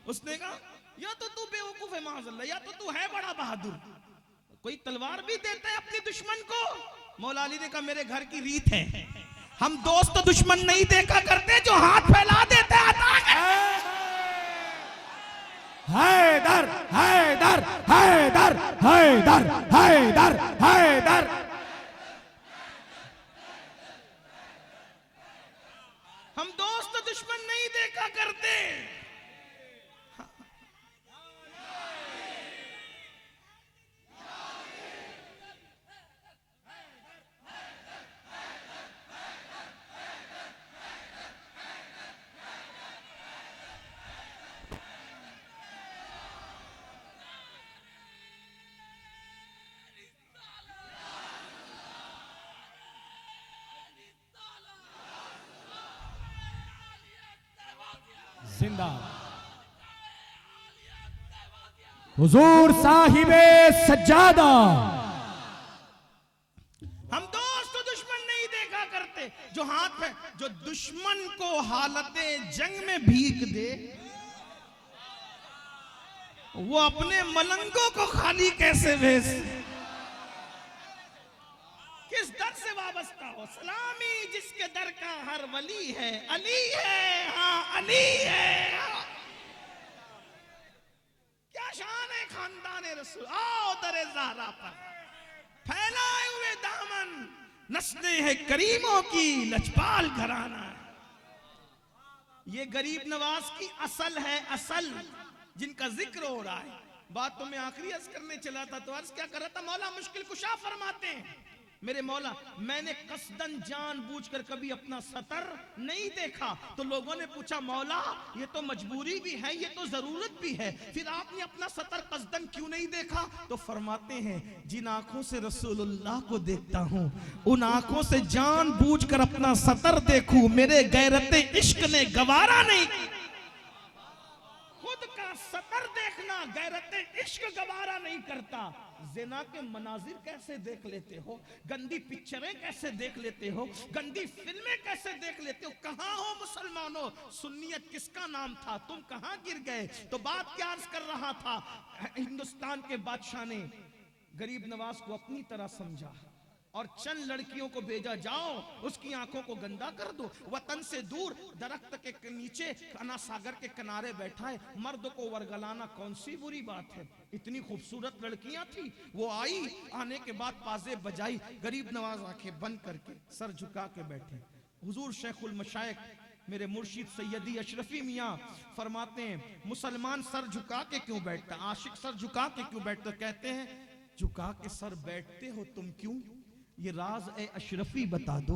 उसने कहा या तो तू बेवकूफ है माअज़ल्लाह, या तो तू है बड़ा बहादुर। कोई तलवार भी देता है अपने दुश्मन को? मौला अली ने कहा मेरे घर की रीत है, हम दोस्त दुश्मन नहीं देखा करते, जो हाथ फैला देते हैदर हैदर हैदर हैदर हैदर हैदर। हम दोस्त दुश्मन नहीं देखा करते। जिंदा हुजूर साहिबे सज्जादा। हम दोस्त दुश्मन नहीं देखा करते, जो हाथ में, जो दुश्मन को हालते जंग में भीख दे, वो अपने मलंगों को खाली कैसे भेज? किस दर से वाबस्ता हो? सलामी जिसके दर का हर वली है, अली है, हाँ अली है। क्या शान है खानदान रसूल। आओ दरे ज़हरा पर, फैलाए हुए दामन, नस्लें हैं करीमों की, लजपाल घराना। ये गरीब नवाज की असल है, असल जिनका जिक्र हो रहा है। बात तो मैं आखिरी अर्ज करने चला था, तो अर्ज क्या कर रहा था, मौला मुश्किल कुशा फरमाते हैं, मेरे मौला मैंने कसदन जानबूझकर कभी अपना सतर नहीं देखा। तो लोगों ने पूछा मौला ये तो मजबूरी भी है, ये तो जरूरत भी है, फिर आपने अपना सतर कसदन क्यों नहीं देखा? तो फरमाते हैं जिन आंखों से रसूलुल्लाह को देखता हूं, उन आंखों से जानबूझकर अपना सतर देखूं, मेरे गैरते इश्क ने गवारा नहीं। खुद का सतर देखना गैरते इश्क गवारा नहीं करता। ज़िना के मनाजिर कैसे देख लेते हो, गंदी पिक्चरें कैसे देख लेते हो, गंदी फिल्में कैसे देख लेते हो? कहां हो मुसलमानों, सुन्नियत किसका नाम था, तुम कहां गिर गए? तो बात क्या अर्ज कर रहा था, हिंदुस्तान के बादशाह ने गरीब नवाज को अपनी तरह समझा और चंद लड़कियों को भेजा, जाओ उसकी आंखों को गंदा कर दो। वतन से दूर दरख्त के नीचे अना सागर के किनारे बैठा है, मर्द को वर्गलाना कौन सी बुरी बात है? इतनी खूबसूरत लड़कियां थी, वो आई, आने के बाद पाजे बजाई, गरीब नवाज आंखें बंद करके सर झुका के बैठे। हुजूर शेखुल मशाइख मेरे मुर्शिद सैयदी अशरफी मियाँ फरमाते हैं मुसलमान सर झुका के क्यों बैठता, आशिक सर झुका के क्यों बैठते? कहते हैं झुका के सर बैठते हो तुम क्यों, ये राज ए अशरफी बता दो।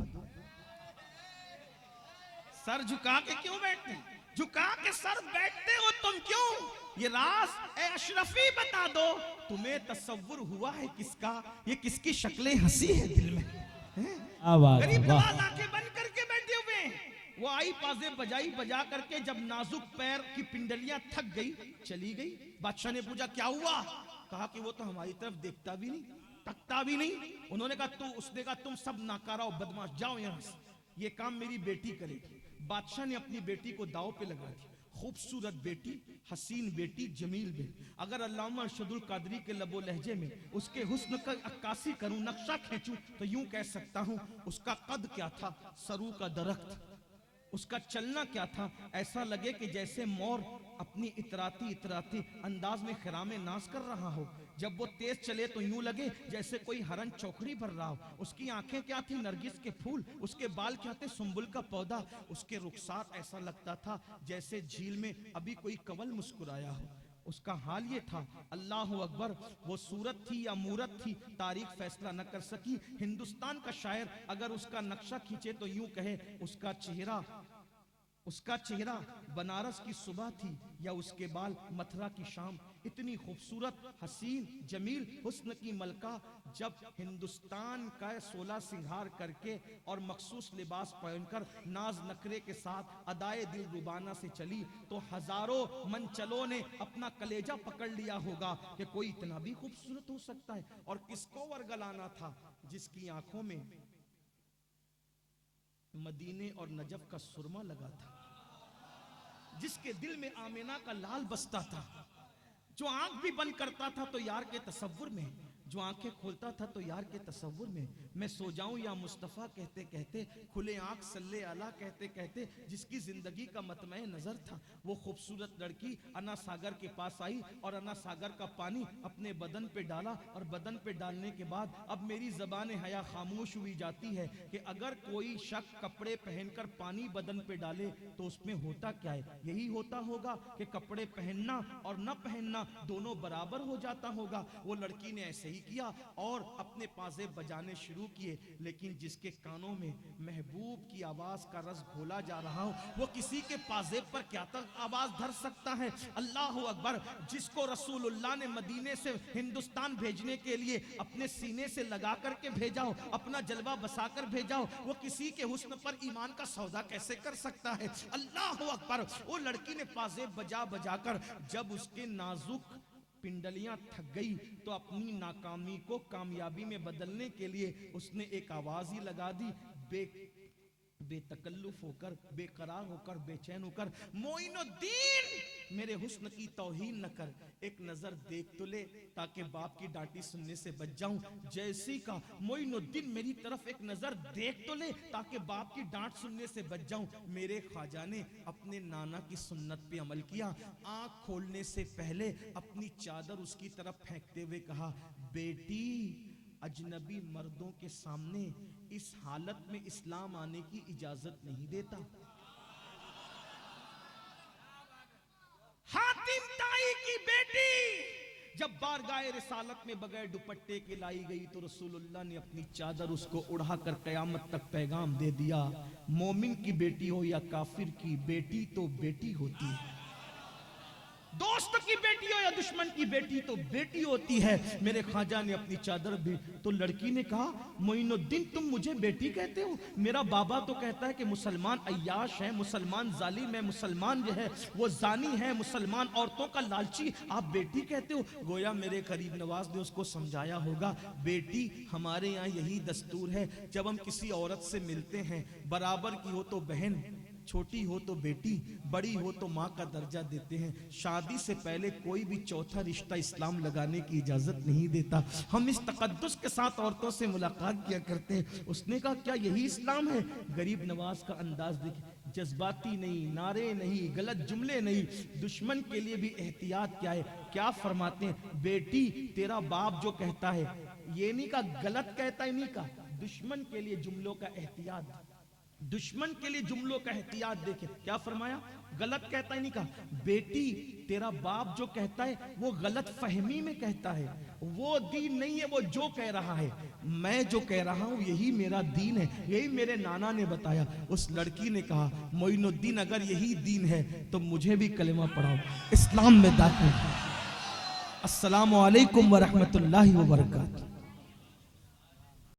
सर झुका के क्यों बैठते, झुका के सर बैठते हो तुम क्यों, ये राज ए अशरफी बता दो। तुम्हें तसव्वुर हुआ है किसका, ये किसकी शक्लें हंसी है दिल में? गरीब नवाज आंखें बंद करके बैठे हुए। वो आई, पाजे बजाई, बजा करके जब नाजुक पैर की पिंडलियां थक गई, चली गई। बादशाह ने पूछा क्या हुआ? कहा कि वो तो हमारी तरफ देखता भी नहीं, तकता भी नहीं। उन्होंने कहा उसने कहा तुम सब नाकारा और बदमाश, जाओ यहां से, ये काम मेरी बेटी करेगी। बादशाह ने अपनी बेटी को दाव पे लगा दिया। खूबसूरत बेटी, हसीन बेटी, जमील बेटी। अगर अल्लामा अरशदुल कादरी के लबो लहजे में उसके हुस्न का अक्कासी करूं, नक्शा खींचूं, तो यूं कह सकता हूं उसका कद क्या था, सरू का दरख्त। उसका चलना क्या था, ऐसा लगे कि जैसे मोर अपनी इतराती इतराती अंदाज में खिरामे नाज कर रहा हो। जब वो तेज चले तो यूं लगे जैसे कोई हरन चौकड़ी भर रहा हो। उसकी आंखें क्या थी, नरगिस के फूल। उसके बाल क्या थे, सुंबुल का पौधा। उसके रुखसात ऐसा लगता था जैसे झील में अभी कोई कंवल मुस्कुराया हो। उसका हाल ये था, अल्लाह अकबर, वो सूरत थी या मूरत थी, तारीख फैसला न कर सकी। हिंदुस्तान का शायर अगर उसका नक्शा खींचे तो यूं कहे उसका चेहरा बनारस की सुबह थी या उसके बाल मथुरा की शाम। इतनी खूबसूरत, हसीन, जमील हुस्न की मलका जब हिंदुस्तान का 16 सिंगार करके और मखसूस लिबास पहनकर नाज नखरे के साथ अदाए दिल रुबाना से चली, तो हजारों मनचलों ने अपना कलेजा पकड़ लिया होगा कि कोई इतना भी खूबसूरत हो सकता है। और किसको वर्गलाना था, जिसकी आंखों में मदीने और नजफ का सुरमा लगा था, जिसके दिल में आमिना का लाल बसता था, जो आंख भी बंद करता था तो यार के तसव्वुर में, जो आंखें खोलता था तो यार के तसव्वुर में। मैं सो जाऊं या मुस्तफ़ा कहते कहते, खुले आंख सल्ले अला कहते कहते, जिसकी जिंदगी का मतमय नजर था, वो खूबसूरत लड़की अना सागर के पास आई और अना सागर का पानी अपने बदन पे डाला। और बदन पे डालने के बाद अब मेरी ज़बान हया खामोश हुई जाती है कि अगर कोई शख्स कपड़े पहनकर पानी बदन पे डाले तो उसमें होता क्या है? यही होता होगा कि कपड़े पहनना और न पहनना दोनों बराबर हो जाता होगा। वो लड़की ने ऐसे ही किया और अपने पाजे बजाने शुरू किए। लेकिन जिसके कानों में महबूब की आवाज का रस घोला जा रहा हो, वो किसी के पाजे पर क्या तक आवाज धर सकता है? अल्लाह अकबर, जिसको रसूलुल्लाह ने मदीने से हिंदुस्तान भेजने के लिए अपने सीने से लगा करके भेजा हो, अपना जलवा बसाकर भेजा हो, वो किसी के हुस्न पर ईमान का सौदा कैसे कर सकता है? अल्लाह अकबर। वो लड़की ने पाजे बजा बजाकर जब उसके नाजुक पिंडलियां थक गई तो अपनी नाकामी को कामयाबी में बदलने के लिए उसने एक आवाज ही लगा दी, बेतकल्लुफ होकर, बेकरार होकर, बेचैन होकर, मोइनुद्दीन मेरे हुस्न की तौहीन न कर, एक नजर देख तो ले ताकि बाप की डांटी सुनने से बच जाऊं। जैसी का मोइनुद्दीन मेरी तरफ एक नजर देख तो ले ताकि बाप की डांट सुनने से बच जाऊं। मेरे ख्वाजा ने अपने नाना की सुन्नत पे अमल किया। आंख खोलने से पहले अपनी चादर उसकी तरफ फेंकते हुए कहा, बेटी अजनबी मर्दों के सामने इस हालत में इस्लाम आने की इजाजत नहीं देता। हातिम ताई की बेटी जब बारगाह रिसालत में बगैर दुपट्टे के लाई गई तो रसूलुल्लाह ने अपनी चादर उसको उड़ाकर कयामत तक पैगाम दे दिया, मोमिन की बेटी हो या काफिर की बेटी तो बेटी होती है, दोस्त की बेटी हो या दुश्मन की बेटी तो बेटी होती है। मेरे ख्वाजा ने अपनी चादर दी तो लड़की ने कहा, मोइनुद्दीन तुम मुझे बेटी कहते हो? मेरा बाबा तो कहता है कि मुसलमान अय्याश है, मुसलमान जालिम है, मुसलमान जो है वो जानी है, मुसलमान औरतों का लालची, आप बेटी कहते हो? गोया मेरे करीब नवाज ने उसको समझाया होगा, बेटी हमारे यहाँ यही दस्तूर है, जब हम किसी औरत से मिलते हैं बराबर की हो तो बहन, छोटी हो तो बेटी, बड़ी हो तो माँ का दर्जा देते हैं। शादी से पहले कोई भी चौथा रिश्ता इस्लाम लगाने की इजाजत नहीं देता। हम इस तकद्दुस के साथ औरतों से मुलाकात किया करते हैं। उसने कहा क्या यही इस्लाम है? गरीब नवाज का अंदाज देखिए, जज्बाती नहीं, नारे नहीं, गलत जुमले नहीं, दुश्मन के लिए भी एहतियात क्या है। क्या फरमाते हैं, बेटी तेरा बाप जो कहता है, ये नहीं कहा गलत कहता है, नहीं कहा, दुश्मन के लिए जुमलों का एहतियात, दुश्मन के लिए जुमलों का एहतियात देखे क्या फरमाया, गलत कहता है, नहीं कहा बेटी तेरा बाप जो कहता है वो गलत फहमी में कहता है, वो दीन नहीं है, वो जो कह रहा है, मैं जो कह रहा हूं यही मेरा दीन है, यही मेरे नाना ने बताया। उस लड़की ने कहा, मोइनुद्दीन अगर यही दीन है तो मुझे भी कलेमा पढ़ाओ, इस्लाम में दाखिल। अस्सलामु अलैकुम व रहमतुल्लाहि व बरकातहू।